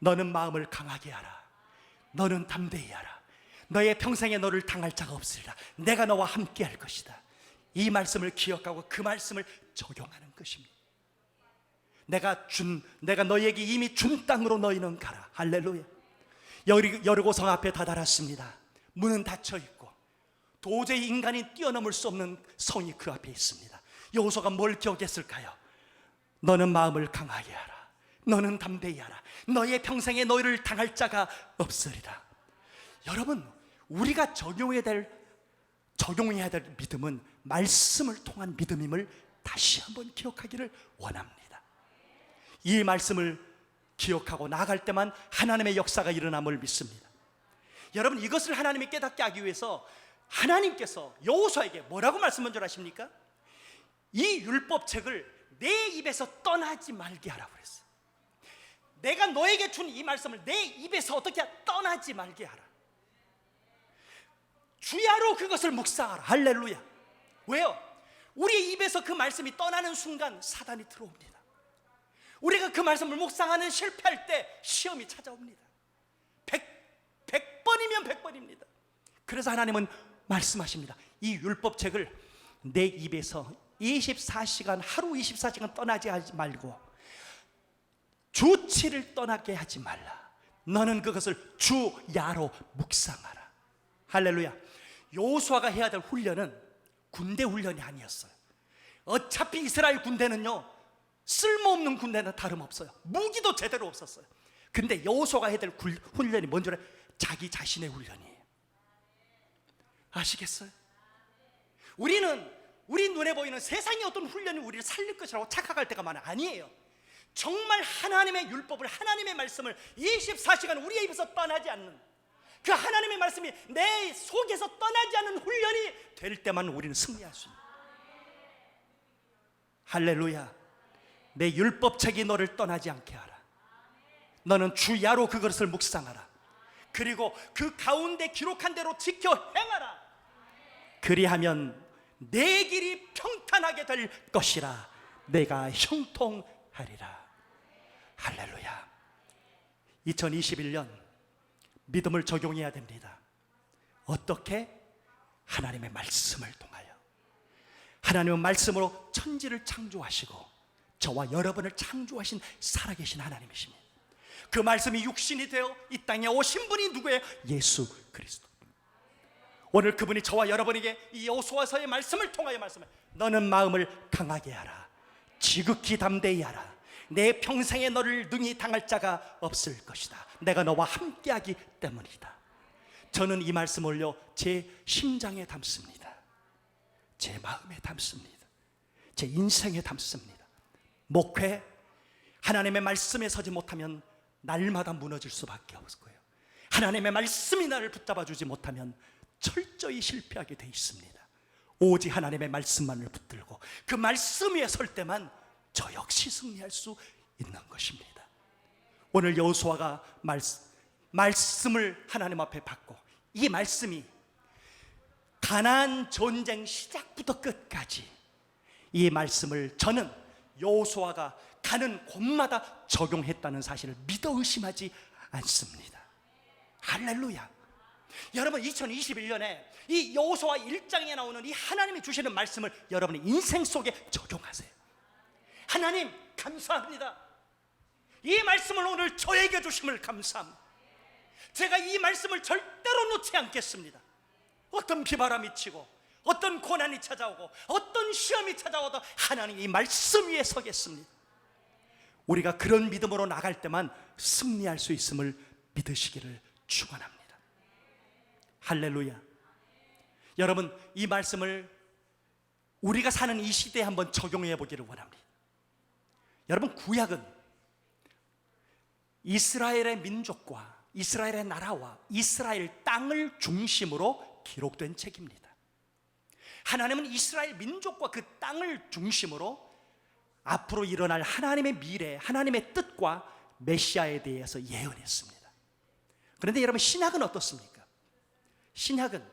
너는 마음을 강하게 하라. 너는 담대히 하라. 너의 평생에 너를 당할 자가 없으리라. 내가 너와 함께 할 것이다. 이 말씀을 기억하고 그 말씀을 적용하는 것입니다. 내가 너희에게 이미 준 땅으로 너희는 가라. 할렐루야. 여리고성 앞에 다다랐습니다. 문은 닫혀 있고 도저히 인간이 뛰어넘을 수 없는 성이 그 앞에 있습니다. 여호수아가 뭘 기억했을까요? 너는 마음을 강하게 하라. 너는 담대히 하라. 너의 평생에 너희를 당할 자가 없으리라. 여러분, 우리가 적용해야 될 믿음은 말씀을 통한 믿음임을 다시 한번 기억하기를 원합니다. 이 말씀을 기억하고 나아갈 때만 하나님의 역사가 일어남을 믿습니다. 여러분, 이것을 하나님이 깨닫게 하기 위해서 하나님께서 여호수아에게 뭐라고 말씀한 줄 아십니까? 이 율법책을 내 입에서 떠나지 말게 하라고 그랬어요. 내가 너에게 준 이 말씀을 내 입에서 어떻게 떠나지 말게 하라. 주야로 그것을 묵상하라. 할렐루야. 왜요? 우리 입에서 그 말씀이 떠나는 순간 사단이 들어옵니다. 우리가 그 말씀을 묵상하는 실패할 때 시험이 찾아옵니다. 100번이면 100번입니다. 그래서 하나님은 말씀하십니다. 이 율법책을 내 입에서 24시간 하루 24시간 떠나지 하지 말고 주치를 떠나게 하지 말라. 너는 그것을 주야로 묵상하라. 할렐루야. 여호수아가 해야 될 훈련은 군대 훈련이 아니었어요. 어차피 이스라엘 군대는요, 쓸모없는 군대는 다름없어요. 무기도 제대로 없었어요. 근데 여호수아가 해야 될 훈련이 뭔지 알아요? 자기 자신의 훈련이에요. 아시겠어요? 우리 눈에 보이는 세상의 어떤 훈련이 우리를 살릴 것이라고 착각할 때가 많아요. 아니에요. 정말 하나님의 율법을, 하나님의 말씀을 24시간 우리의 입에서 떠나지 않는 그 하나님의 말씀이 내 속에서 떠나지 않는 훈련이 될 때만 우리는 승리할 수 있습니다. 할렐루야. 내 율법책이 너를 떠나지 않게 하라. 너는 주야로 그것을 묵상하라. 그리고 그 가운데 기록한 대로 지켜 행하라. 그리하면 내 길이 평탄하게 될 것이라. 내가 형통하리라. 할렐루야. 2021년 믿음을 적용해야 됩니다. 어떻게? 하나님의 말씀을 통하여. 하나님은 말씀으로 천지를 창조하시고 저와 여러분을 창조하신 살아계신 하나님이십니다. 그 말씀이 육신이 되어 이 땅에 오신 분이 누구예요? 예수 그리스도. 오늘 그분이 저와 여러분에게 이 여호수아서의 말씀을 통하여 말씀해, 너는 마음을 강하게 하라. 지극히 담대히 하라. 내 평생에 너를 능히 당할 자가 없을 것이다. 내가 너와 함께하기 때문이다. 저는 이 말씀을요, 제 심장에 담습니다. 제 마음에 담습니다. 제 인생에 담습니다. 목회, 하나님의 말씀에 서지 못하면 날마다 무너질 수밖에 없을 거예요. 하나님의 말씀이 나를 붙잡아 주지 못하면 철저히 실패하게 돼 있습니다. 오직 하나님의 말씀만을 붙들고 그 말씀 위에 설 때만 저 역시 승리할 수 있는 것입니다. 오늘 여호수아가 말씀을 하나님 앞에 받고 이 말씀이 가나안 전쟁 시작부터 끝까지 이 말씀을 저는 여호수아가 가는 곳마다 적용했다는 사실을 믿어 의심하지 않습니다. 할렐루야. 여러분, 2021년에 이 여호수아 1장에 나오는 이 하나님이 주시는 말씀을 여러분의 인생 속에 적용하세요. 하나님 감사합니다. 이 말씀을 오늘 저에게 주심을 감사합니다. 제가 이 말씀을 절대로 놓지 않겠습니다. 어떤 비바람이 치고 어떤 고난이 찾아오고 어떤 시험이 찾아와도 하나님 이 말씀 위에 서겠습니다. 우리가 그런 믿음으로 나갈 때만 승리할 수 있음을 믿으시기를 축원합니다. 할렐루야. 여러분, 이 말씀을 우리가 사는 이 시대에 한번 적용해 보기를 원합니다. 여러분, 구약은 이스라엘의 민족과 이스라엘의 나라와 이스라엘 땅을 중심으로 기록된 책입니다. 하나님은 이스라엘 민족과 그 땅을 중심으로 앞으로 일어날 하나님의 미래, 하나님의 뜻과 메시아에 대해서 예언했습니다. 그런데 여러분, 신약은 어떻습니까? 신약은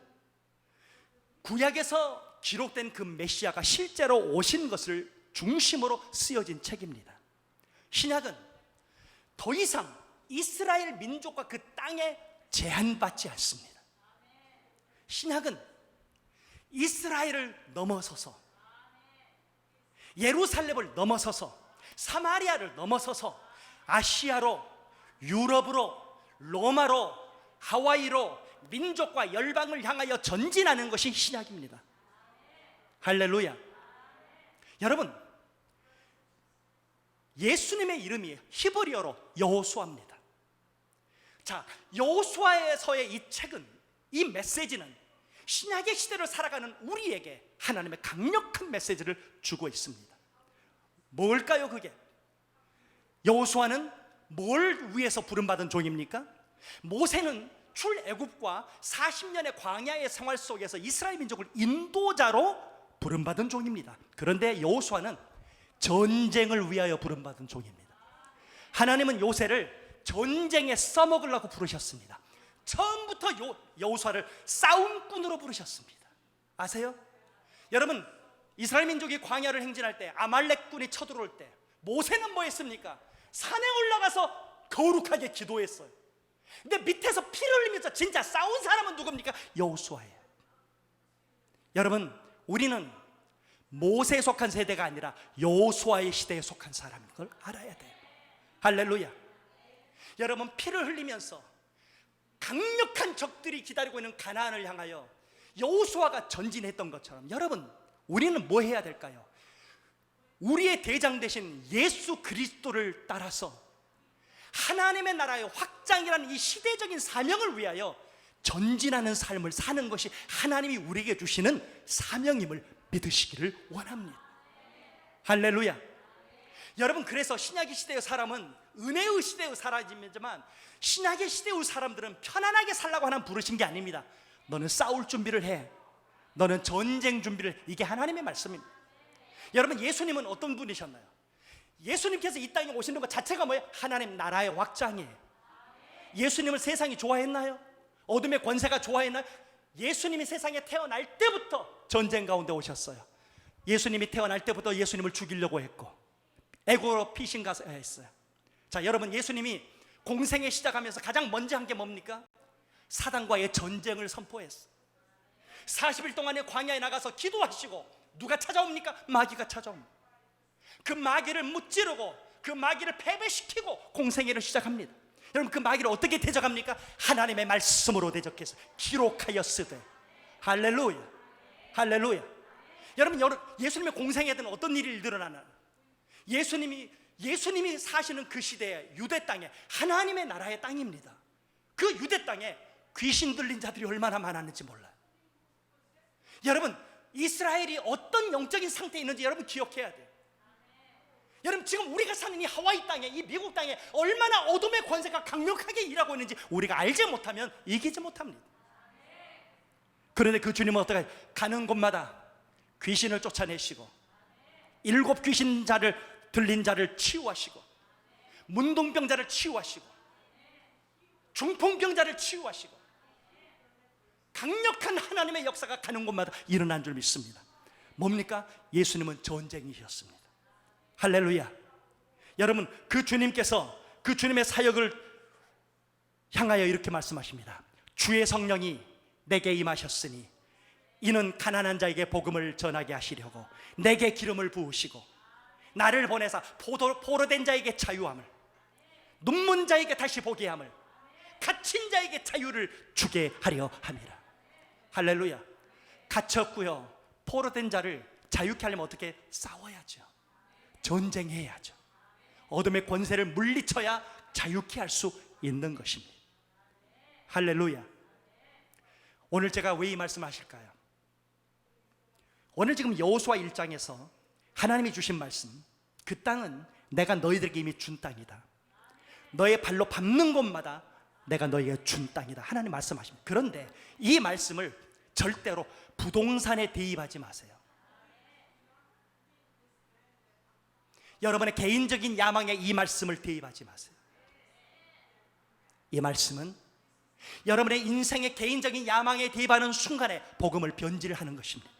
구약에서 기록된 그 메시아가 실제로 오신 것을 중심으로 쓰여진 책입니다. 신약은 더 이상 이스라엘 민족과 그 땅에 제한받지 않습니다. 신약은 이스라엘을 넘어서서, 예루살렘을 넘어서서, 사마리아를 넘어서서 아시아로, 유럽으로, 로마로, 하와이로 민족과 열방을 향하여 전진하는 것이 신약입니다. 할렐루야. 여러분, 예수님의 이름이 히브리어로 여호수아입니다. 자, 여호수아에서의 이 책은, 이 메시지는 신약의 시대를 살아가는 우리에게 하나님의 강력한 메시지를 주고 있습니다. 뭘까요, 그게? 여호수아는 뭘 위해서 부름받은 종입니까? 모세는 출애굽과 40년의 광야의 생활 속에서 이스라엘 민족을 인도자로 부름받은 종입니다. 그런데 여호수아는 전쟁을 위하여 부름받은 종입니다. 하나님은 요새를 전쟁에 써먹으려고 부르셨습니다. 처음부터 여호수아를 싸움꾼으로 부르셨습니다. 아세요? 여러분, 이스라엘 민족이 광야를 행진할 때, 아말렉군이 쳐들어올 때 모세는 뭐 했습니까? 산에 올라가서 거룩하게 기도했어요. 근데 밑에서 피를 흘리면서 진짜 싸운 사람은 누굽니까? 여호수아예요. 여러분, 우리는 모세에 속한 세대가 아니라 여호수아의 시대에 속한 사람인 걸 알아야 돼요. 할렐루야. 여러분, 피를 흘리면서 강력한 적들이 기다리고 있는 가나안을 향하여 여호수아가 전진했던 것처럼, 여러분, 우리는 뭐 해야 될까요? 우리의 대장 되신 예수 그리스도를 따라서 하나님의 나라의 확장이라는 이 시대적인 사명을 위하여 전진하는 삶을 사는 것이 하나님이 우리에게 주시는 사명임을 믿으시기를 원합니다. 할렐루야. 여러분, 그래서 신약의 시대의 사람은 은혜의 시대의 사람이지만 신약의 시대의 사람들은 편안하게 살라고 하는 부르신 게 아닙니다. 너는 싸울 준비를 해, 너는 전쟁 준비를. 이게 하나님의 말씀입니다. 여러분, 예수님은 어떤 분이셨나요? 예수님께서 이 땅에 오시는 것 자체가 뭐예요? 하나님 나라의 확장이에요. 예수님을 세상이 좋아했나요? 어둠의 권세가 좋아했나요? 예수님이 세상에 태어날 때부터 전쟁 가운데 오셨어요. 예수님이 태어날 때부터 예수님을 죽이려고 했고 애고로 피신 가서 했어요. 자, 여러분, 예수님이 공생에 시작하면서 가장 먼저 한 게 뭡니까? 사단과의 전쟁을 선포했어요. 40일 동안의 광야에 나가서 기도하시고 누가 찾아옵니까? 마귀가 찾아옵니다. 그 마귀를 무찌르고 그 마귀를 패배시키고 공생애를 시작합니다. 여러분, 그 마귀를 어떻게 대적합니까? 하나님의 말씀으로 대적해서 기록하였으되. 할렐루야. 할렐루야. 여러분, 예수님의 공생애에는 어떤 일이 일어나나? 예수님이 사시는 그 시대에 유대 땅에, 하나님의 나라의 땅입니다. 그 유대 땅에 귀신 들린 자들이 얼마나 많았는지 몰라요. 여러분, 이스라엘이 어떤 영적인 상태에 있는지 여러분 기억해야 돼요. 여러분, 지금 우리가 사는 이 하와이 땅에, 이 미국 땅에 얼마나 어둠의 권세가 강력하게 일하고 있는지 우리가 알지 못하면 이기지 못합니다. 그런데 그 주님은 어떻게 가는 곳마다 귀신을 쫓아내시고 7 귀신 들린 자를 치유하시고 문둥병자를 치유하시고 중풍병자를 치유하시고 강력한 하나님의 역사가 가는 곳마다 일어난 줄 믿습니다. 뭡니까? 예수님은 전쟁이셨습니다. 할렐루야. 여러분, 그 주님께서 그 주님의 사역을 향하여 이렇게 말씀하십니다. 주의 성령이 내게 임하셨으니 이는 가난한 자에게 복음을 전하게 하시려고 내게 기름을 부으시고 나를 보내사 포로된 자에게 자유함을, 눈먼 자에게 다시 보게 함을, 갇힌 자에게 자유를 주게 하려 함이라. 할렐루야. 갇혔고요, 포로된 자를 자유케 하려면 어떻게? 싸워야죠. 전쟁해야죠. 어둠의 권세를 물리쳐야 자유케 할 수 있는 것입니다. 할렐루야. 오늘 제가 왜 이 말씀하실까요? 오늘 지금 여호수아 1장에서 하나님이 주신 말씀, 그 땅은 내가 너희들에게 이미 준 땅이다. 너의 발로 밟는 곳마다 내가 너희에게 준 땅이다. 하나님 말씀하십니다. 그런데 이 말씀을 절대로 부동산에 대입하지 마세요. 여러분의 개인적인 야망에 이 말씀을 대입하지 마세요. 이 말씀은 여러분의 인생의 개인적인 야망에 대입하는 순간에 복음을 변질하는 것입니다.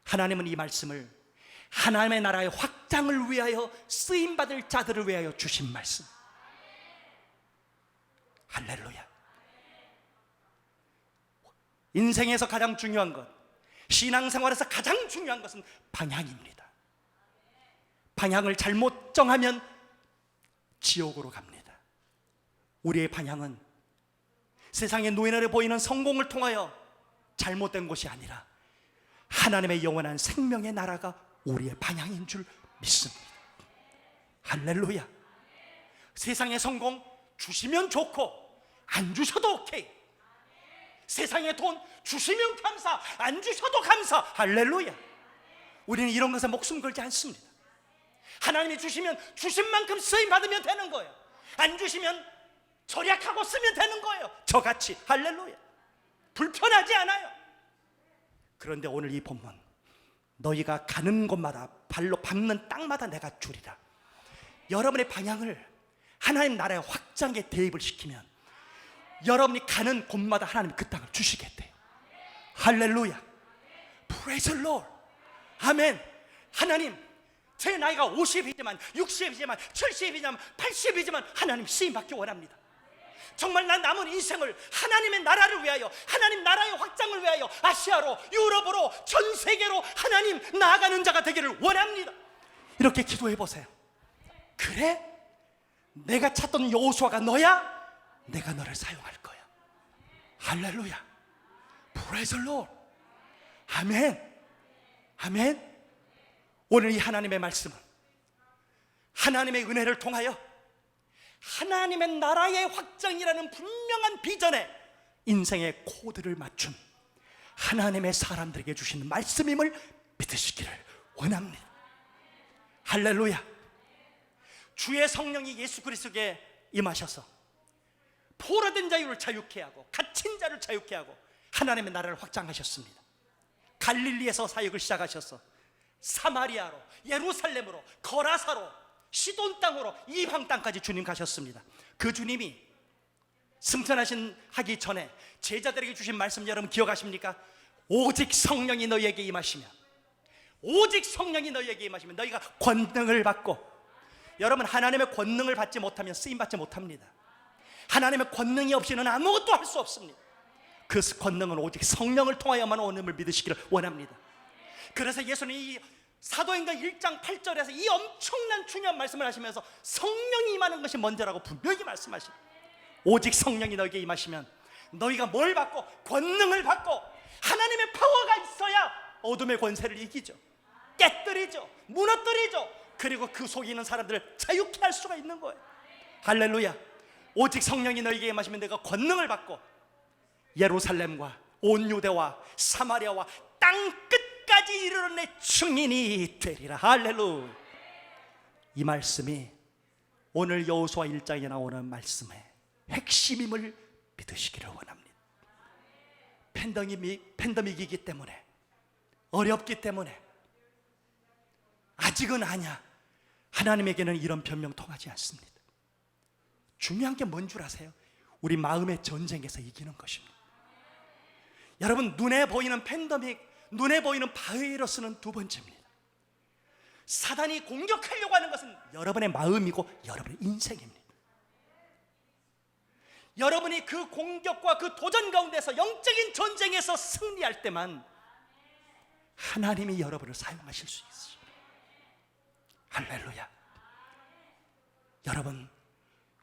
하나님은 이 말씀을 하나님의 나라의 확장을 위하여 쓰임받을 자들을 위하여 주신 말씀. 할렐루야. 인생에서 가장 중요한 것, 신앙생활에서 가장 중요한 것은 방향입니다. 방향을 잘못 정하면 지옥으로 갑니다. 우리의 방향은 세상의 노인으로 보이는 성공을 통하여 잘못된 것이 아니라 하나님의 영원한 생명의 나라가 우리의 방향인 줄 믿습니다. 할렐루야. 세상의 성공 주시면 좋고 안 주셔도 오케이. 세상의 돈 주시면 감사, 안 주셔도 감사. 할렐루야. 우리는 이런 것에 목숨 걸지 않습니다. 하나님이 주시면 주신 만큼 쓰임 받으면 되는 거예요. 안 주시면 절약하고 쓰면 되는 거예요. 저같이. 할렐루야. 불편하지 않아요. 그런데 오늘 이 본문, 너희가 가는 곳마다 발로 밟는 땅마다 내가 주리라. 여러분의 방향을 하나님 나라의 확장에 대입을 시키면 여러분이 가는 곳마다 하나님 그 땅을 주시겠대요. 할렐루야. Praise the Lord. 아멘. 하나님, 제 나이가 50이지만 60이지만 70이지만 80이지만 하나님 쓰임받기 원합니다. 정말 난 남은 인생을 하나님의 나라를 위하여, 하나님 나라의 확장을 위하여 아시아로, 유럽으로, 전 세계로 하나님 나아가는 자가 되기를 원합니다. 이렇게 기도해 보세요. 그래? 내가 찾던 여호수아가 너야? 내가 너를 사용할 거야. 할렐루야. Praise the Lord. 아멘. 아멘. 오늘 이 하나님의 말씀은 하나님의 은혜를 통하여 하나님의 나라의 확장이라는 분명한 비전에 인생의 코드를 맞춘 하나님의 사람들에게 주시는 말씀임을 믿으시기를 원합니다. 할렐루야. 주의 성령이 예수 그리스도에게 임하셔서 포로된 자유를 자유케 하고 갇힌 자를 자유케 하고 하나님의 나라를 확장하셨습니다. 갈릴리에서 사역을 시작하셔서 사마리아로, 예루살렘으로, 거라사로, 시돈 땅으로, 이방 땅까지 주님 가셨습니다. 그 주님이 승천하기 전에 제자들에게 주신 말씀 여러분 기억하십니까? 오직 성령이 너희에게 임하시면, 오직 성령이 너희에게 임하시면 너희가 권능을 받고. 여러분, 하나님의 권능을 받지 못하면 쓰임받지 못합니다. 하나님의 권능이 없이는 아무것도 할 수 없습니다. 그 권능은 오직 성령을 통하여만 오는을 믿으시기를 원합니다. 그래서 예수님이 사도행전 1장 8절에서 이 엄청난 중요한 말씀을 하시면서 성령이 임하는 것이 먼저라고 분명히 말씀하십니다. 오직 성령이 너에게 임하시면 너희가 뭘 받고? 권능을 받고. 하나님의 파워가 있어야 어둠의 권세를 이기죠, 깨뜨리죠, 무너뜨리죠. 그리고 그 속에 있는 사람들을 자유케 할 수가 있는 거예요. 할렐루야. 오직 성령이 너에게 임하시면 내가 권능을 받고 예루살렘과 온 유대와 사마리아와 땅 끝까지 이르러 내 증인이 되리라. 할렐루야. 이 말씀이 오늘 여호수아 1장에 나오는 말씀의 핵심임을 믿으시기를 원합니다. 팬데믹이기 때문에, 어렵기 때문에 아직은 아니야, 하나님에게는 이런 변명 통하지 않습니다. 중요한 게 뭔 줄 아세요? 우리 마음의 전쟁에서 이기는 것입니다. 여러분, 눈에 보이는 팬데믹, 눈에 보이는 바이러스는 두 번째입니다. 사단이 공격하려고 하는 것은 여러분의 마음이고 여러분의 인생입니다. 여러분이 그 공격과 그 도전 가운데서 영적인 전쟁에서 승리할 때만 하나님이 여러분을 사용하실 수 있어요. 할렐루야. 여러분,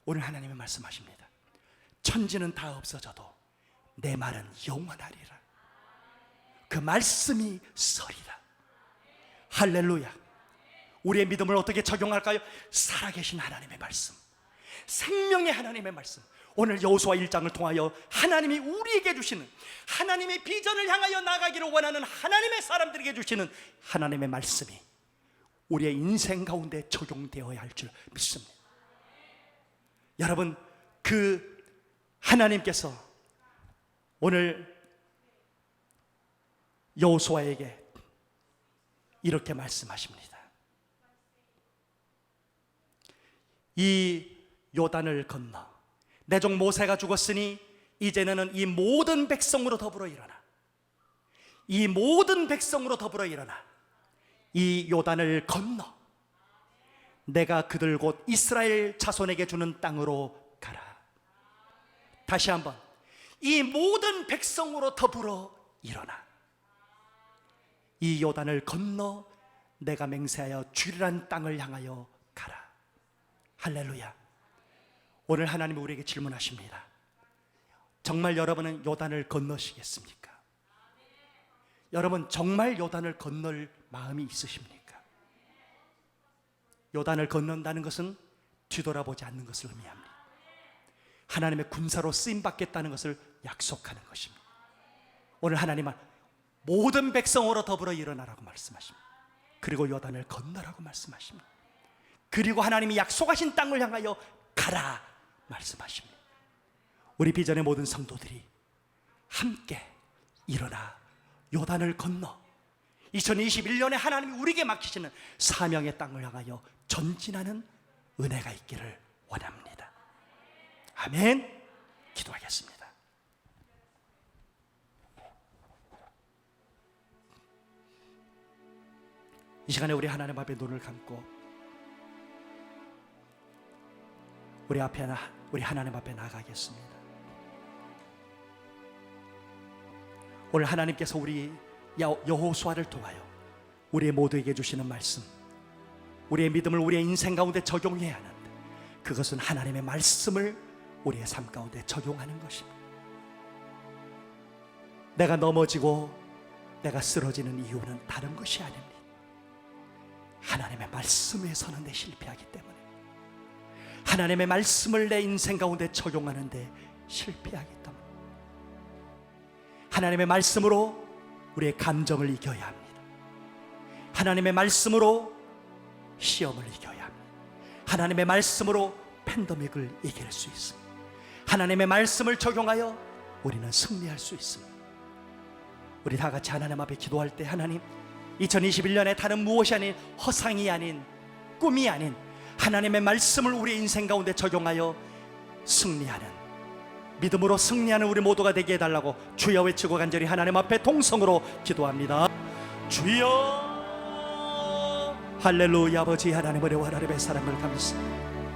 오늘 하나님의 말씀하십니다. 천지는 다 없어져도 내 말은 영원하리라. 그 말씀이 서리라. 할렐루야. 우리의 믿음을 어떻게 적용할까요? 살아계신 하나님의 말씀, 생명의 하나님의 말씀. 오늘 여호수아 1장을 통하여 하나님이 우리에게 주시는, 하나님의 비전을 향하여 나가기를 원하는 하나님의 사람들에게 주시는 하나님의 말씀이 우리의 인생 가운데 적용되어야 할 줄 믿습니다. 여러분, 그 하나님께서 오늘 여호수아에게 이렇게 말씀하십니다. 이 요단을 건너 내 종 모세가 죽었으니 이제는 이 모든 백성으로 더불어 일어나, 이 모든 백성으로 더불어 일어나 이 요단을 건너 내가 그들 곧 이스라엘 자손에게 주는 땅으로 가라. 다시 한번, 이 모든 백성으로 더불어 일어나 이 요단을 건너 내가 맹세하여 주리란 땅을 향하여 가라. 할렐루야. 오늘 하나님이 우리에게 질문하십니다. 정말 여러분은 요단을 건너시겠습니까? 여러분 정말 요단을 건널 마음이 있으십니까? 요단을 건넌다는 것은 뒤돌아보지 않는 것을 의미합니다. 하나님의 군사로 쓰임받겠다는 것을 약속하는 것입니다. 오늘 하나님은 모든 백성으로 더불어 일어나라고 말씀하십니다. 그리고 요단을 건너라고 말씀하십니다. 그리고 하나님이 약속하신 땅을 향하여 가라 말씀하십니다. 우리 비전의 모든 성도들이 함께 일어나 요단을 건너 2021년에 하나님이 우리에게 맡기시는 사명의 땅을 향하여 전진하는 은혜가 있기를 원합니다. 아멘. 기도하겠습니다. 이 시간에 우리 하나님 앞에 눈을 감고 우리 하나님 앞에 나가겠습니다. 오늘 하나님께서 우리 여호수아를 통하여 우리 모두에게 주시는 말씀, 우리의 믿음을 우리의 인생 가운데 적용해야 하는데 그것은 하나님의 말씀을 우리의 삶 가운데 적용하는 것입니다. 내가 넘어지고 내가 쓰러지는 이유는 다른 것이 아닙니다. 하나님의 말씀에서는 내 실패하기 때문에, 하나님의 말씀을 내 인생 가운데 적용하는데 실패하기 때문에, 하나님의 말씀으로 우리의 감정을 이겨야 합니다. 하나님의 말씀으로 시험을 이겨야 합니다. 하나님의 말씀으로 팬데믹을 이길 수 있습니다. 하나님의 말씀을 적용하여 우리는 승리할 수 있습니다. 우리 다 같이 하나님 앞에 기도할 때, 하나님 2021년에 다른 무엇이 아닌, 허상이 아닌, 꿈이 아닌 하나님의 말씀을 우리 인생 가운데 적용하여 승리하는, 믿음으로 승리하는 우리 모두가 되게 해달라고 주여 외치고 간절히 하나님 앞에 동성으로 기도합니다. 주여. 할렐루야. 아버지 하나님, 은혜와 하나님의 사랑을 감사,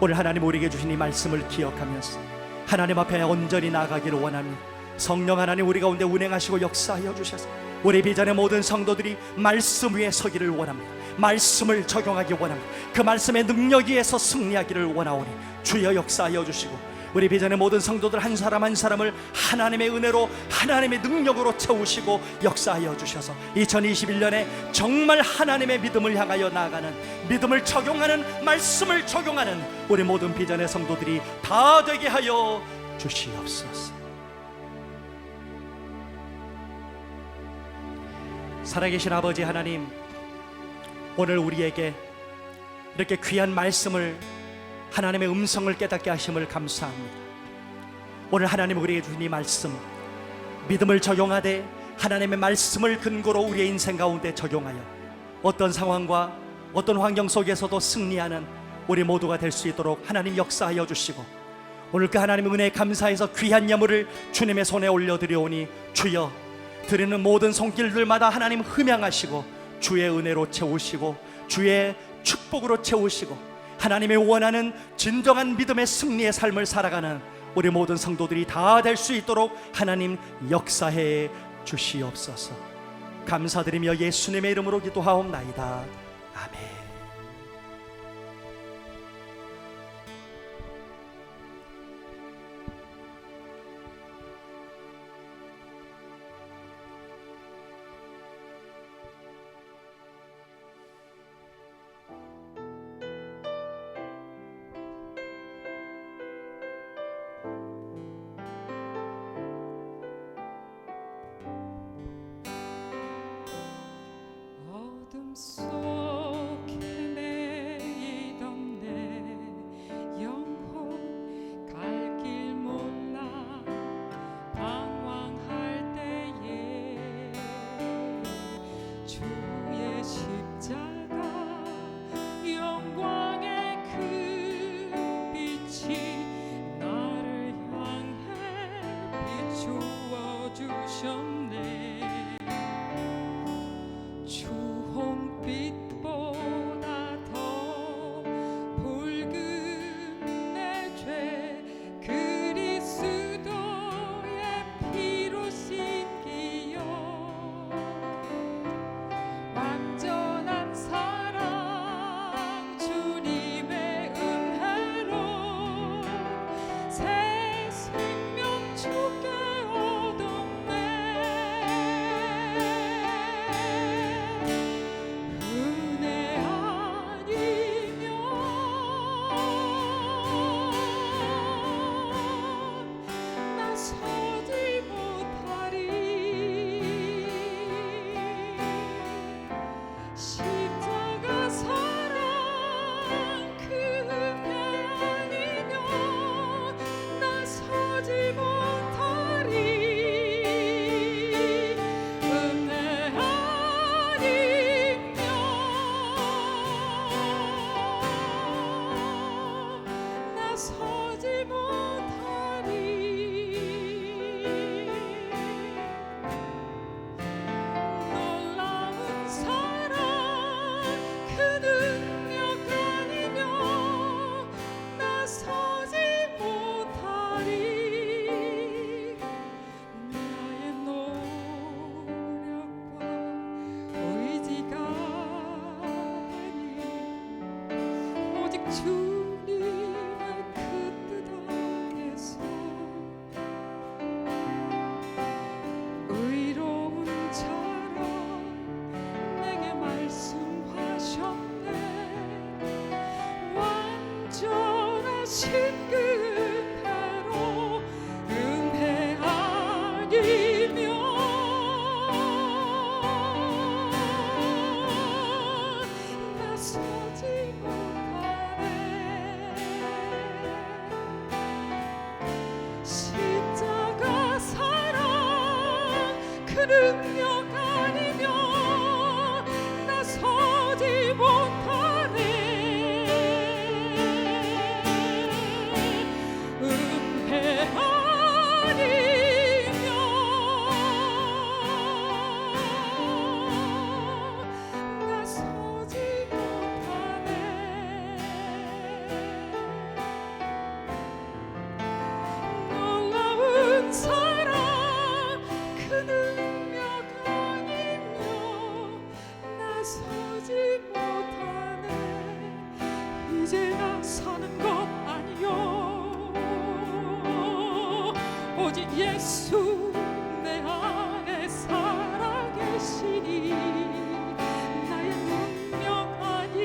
오늘 하나님 우리에게 주신 이 말씀을 기억하면서 하나님 앞에 온전히 나아가기를 원합니다. 성령 하나님 우리 가운데 운행하시고 역사하여 주셔서 우리 비전의 모든 성도들이 말씀 위에 서기를 원합니다. 말씀을 적용하기 원합니다. 그 말씀의 능력 위에서 승리하기를 원하오니 주여 역사하여 주시고 우리 비전의 모든 성도들 한 사람 한 사람을 하나님의 은혜로, 하나님의 능력으로 채우시고 역사하여 주셔서 2021년에 정말 하나님의 믿음을 향하여 나아가는, 믿음을 적용하는, 말씀을 적용하는 우리 모든 비전의 성도들이 다 되게 하여 주시옵소서. 살아계신 아버지 하나님, 오늘 우리에게 이렇게 귀한 말씀을, 하나님의 음성을 깨닫게 하심을 감사합니다. 오늘 하나님 우리에게 주신 이 말씀, 믿음을 적용하되 하나님의 말씀을 근거로 우리의 인생 가운데 적용하여 어떤 상황과 어떤 환경 속에서도 승리하는 우리 모두가 될 수 있도록 하나님 역사하여 주시고, 오늘 그 하나님의 은혜에 감사해서 귀한 예물을 주님의 손에 올려드려오니 주여, 드리는 모든 손길들마다 하나님 흠양하시고 주의 은혜로 채우시고 주의 축복으로 채우시고 하나님의 원하는 진정한 믿음의 승리의 삶을 살아가는 우리 모든 성도들이 다 될 수 있도록 하나님 역사해 주시옵소서. 감사드리며 예수님의 이름으로 기도하옵나이다. 아멘. 어둠 속 주셨네. 주홍빛보다 더 붉은 내 죄 그리스도의 피로 씻기어 완전한 사랑 주님의 은혜로 새 생명 주께 얻었네. 은혜 아니면 나 서지 못하리. 십자가 사랑 그 은혜 아니면 나 서지 못하리. 은혜 아니면 나 서지 못하리. 놀라운 사랑 그 능력 아니면 나 서지 못하리. 나의 노력과 의지가 아닌 오직 주님의 그 뜻 안에서 의로운 자라 내게 말씀하셨네. 완전하신 그대로 은혜 아니면 나 서지 못하네. 십자가 사랑 그 능력 아니면 나 서지 못하네. 은혜 아니면 나 서지 못하네. 놀라운 사랑 그 능력 아니면 나 서지 못하네. 이제 나 사는 것 아니요 오직 예수 내 안에 살아계시니 나의 능력 아니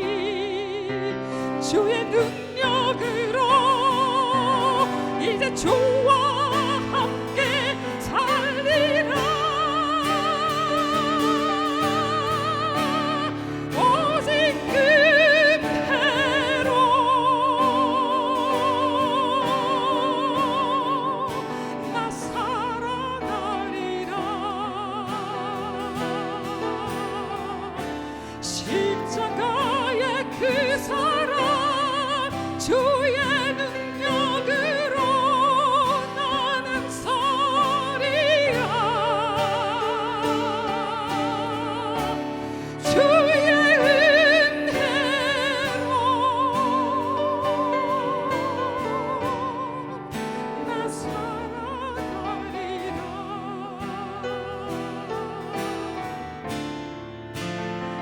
주의 능력으로 이제 주와 함께 살리라. 오직 그대로 나 살아가리라. 십자가의 그 사랑 주의 능력으로 나는 서리라. 주의 은혜로 나 살아가리라.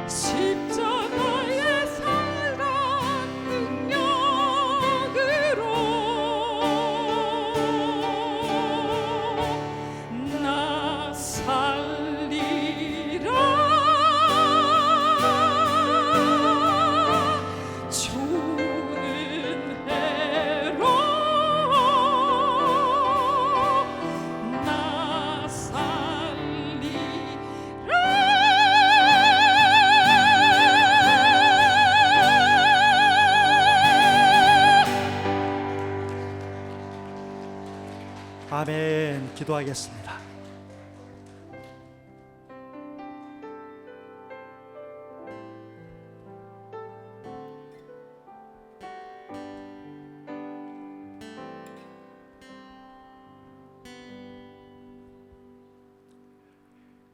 십자가의 사랑 능력으로 나 살리라. 주 은혜로 나 살리라. 아멘. 기도하겠습니다.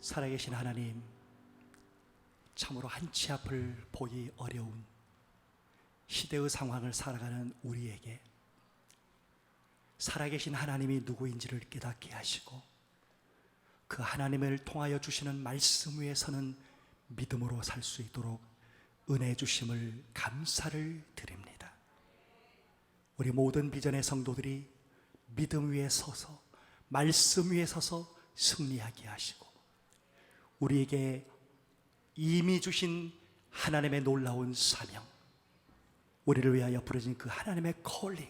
살아계신 하나님, 참으로 한치 앞을 보기 어려운 시대의 상황을 살아가는 우리에게 살아계신 하나님이 누구인지를 깨닫게 하시고 그 하나님을 통하여 주시는 말씀 위에서는 믿음으로 살 수 있도록 은혜 주심을 감사를 드립니다. 우리 모든 비전의 성도들이 믿음 위에 서서 말씀 위에 서서 승리하게 하시고 우리에게 이미 주신 하나님의 놀라운 사명, 우리를 위하여 부르신 그 하나님의 콜링,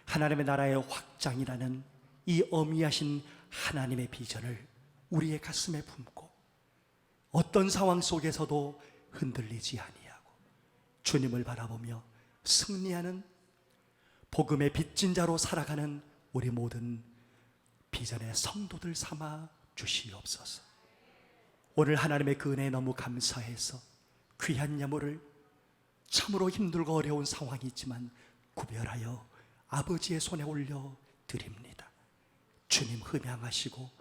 하나님의 나라의 확장이라는 이 어미하신 하나님의 비전을 우리의 가슴에 품고 어떤 상황 속에서도 흔들리지 아니하고 주님을 바라보며 승리하는 복음의 빚진 자로 살아가는 우리 모든 비전의 성도들 삼아 주시옵소서. 오늘 하나님의 그 은혜에 너무 감사해서 귀한 예물을 참으로 힘들고 어려운 상황이 있지만 구별하여 아버지의 손에 올려 드립니다. 주님 흠양하시고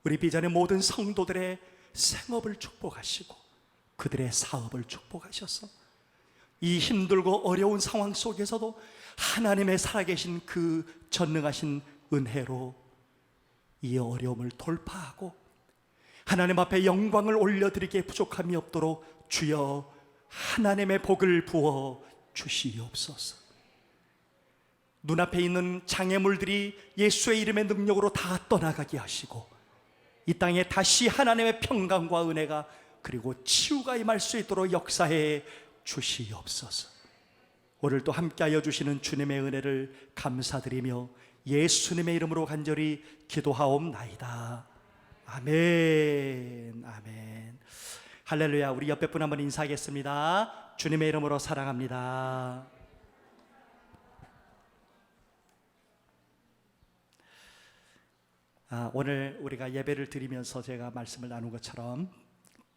우리 비전의 모든 성도들의 생업을 축복하시고 그들의 사업을 축복하셔서 이 힘들고 어려운 상황 속에서도 하나님의 살아계신 그 전능하신 은혜로 이 어려움을 돌파하고 하나님 앞에 영광을 올려드리기에 부족함이 없도록 주여 하나님의 복을 부어 주시옵소서. 눈앞에 있는 장애물들이 예수의 이름의 능력으로 다 떠나가게 하시고 이 땅에 다시 하나님의 평강과 은혜가 그리고 치유가 임할 수 있도록 역사해 주시옵소서. 오늘도 함께하여 주시는 주님의 은혜를 감사드리며 예수님의 이름으로 간절히 기도하옵나이다. 아멘. 아멘. 할렐루야. 우리 옆에 분 한번 인사하겠습니다. 주님의 이름으로 사랑합니다. 오늘 우리가 예배를 드리면서 제가 말씀을 나눈 것처럼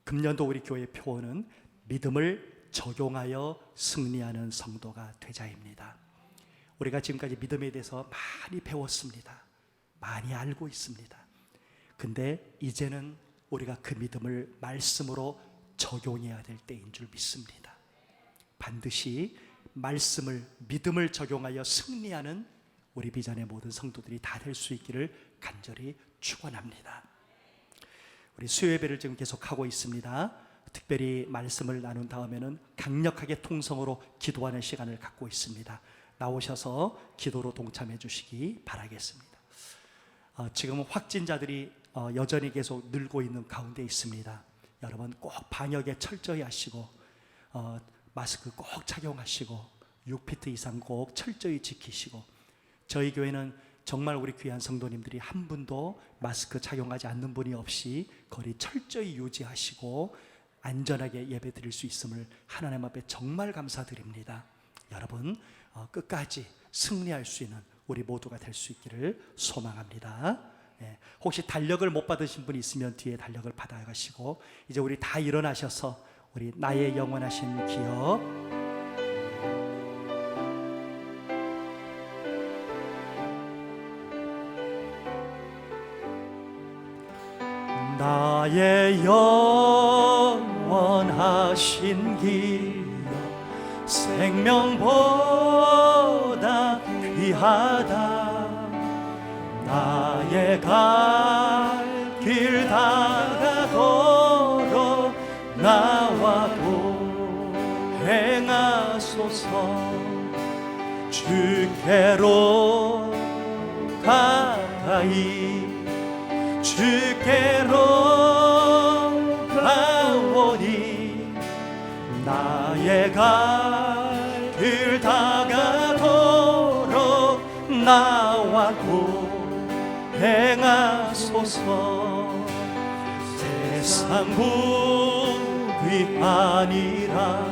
금년도 우리 교회 표어는 믿음을 적용하여 승리하는 성도가 되자입니다. 우리가 지금까지 믿음에 대해서 많이 배웠습니다. 많이 알고 있습니다. 근데 이제는 우리가 그 믿음을 말씀으로 적용해야 될 때인 줄 믿습니다. 반드시 말씀을, 믿음을 적용하여 승리하는 우리 비전의 모든 성도들이 다 될 수 있기를 간절히 축원합니다. 우리 수요예배를 지금 계속하고 있습니다. 특별히 말씀을 나눈 다음에는 강력하게 통성으로 기도하는 시간을 갖고 있습니다. 나오셔서 기도로 동참해 주시기 바라겠습니다. 지금 확진자들이 여전히 계속 늘고 있는 가운데 있습니다. 여러분 꼭 방역에 철저히 하시고 마스크 꼭 착용하시고 6피트 이상 꼭 철저히 지키시고 저희 교회는 정말 우리 귀한 성도님들이 한 분도 마스크 착용하지 않는 분이 없이 거리 철저히 유지하시고 안전하게 예배 드릴 수 있음을 하나님 앞에 정말 감사드립니다. 여러분 끝까지 승리할 수 있는 우리 모두가 될 수 있기를 소망합니다. 혹시 달력을 못 받으신 분이 있으면 뒤에 달력을 받아가시고 이제 우리 다 일어나셔서 우리 나의 영원하신 기업 나의 영원하신 기업 생명보다 귀하다 나의 갈 길 다가도록 나와도 행하소서 주께로 가까이 주께로 가오니 나의 갈 길 다가도록 나와도 행하소서 세상 부귀 아니라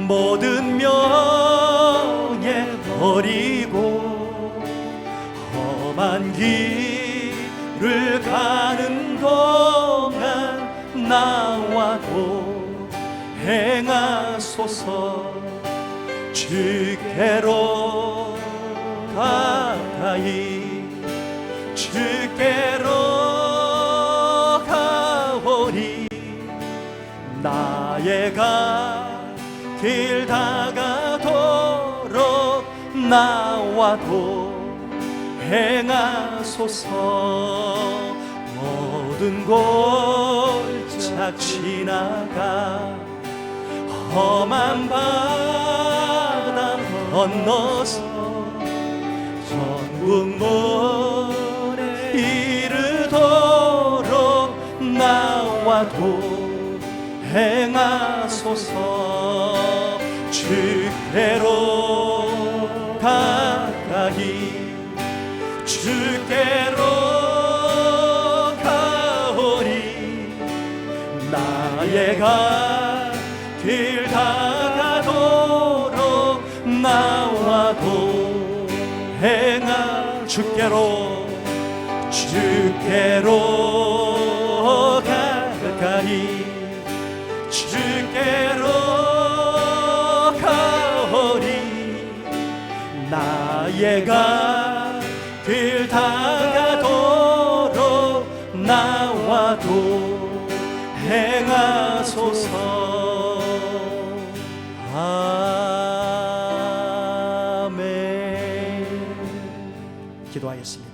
모든 명예 버리고 험한 길을 가는 동안 나와도 행하소서 주께로 가까이 주께로 나의 길 다가도록 나와도 행하소서. 모든 골짝 지나가 험한 바다 건너서 천국문에 이르도록 나와도 행하소서. 주께로 가까이 주께로 가오리. 나의 길 다가도록 나와도 행하. 주께로 가까이 주께로 가오리. 나의 길 다가도록 나와도 행하소서. 아멘. 기도하였습니다.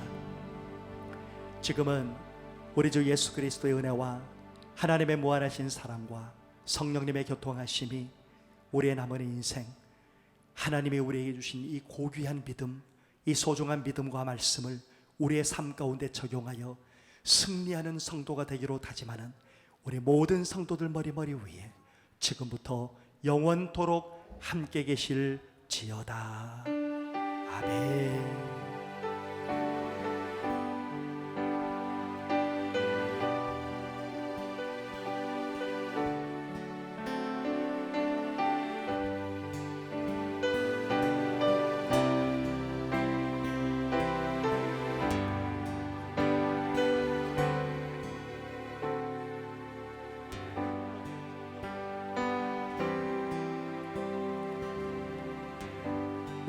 지금은 우리 주 예수 그리스도의 은혜와 하나님의 무한하신 사랑과 성령님의 교통하심이 우리의 남은 인생, 하나님이 우리에게 주신 이 고귀한 믿음, 이 소중한 믿음과 말씀을 우리의 삶 가운데 적용하여 승리하는 성도가 되기로 다짐하는 우리 모든 성도들 머리 위에 지금부터 영원토록 함께 계실지어다. 아멘.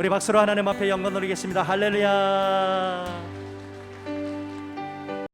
우리 박수로 하나님 앞에 영광 돌리겠습니다. 할렐루야.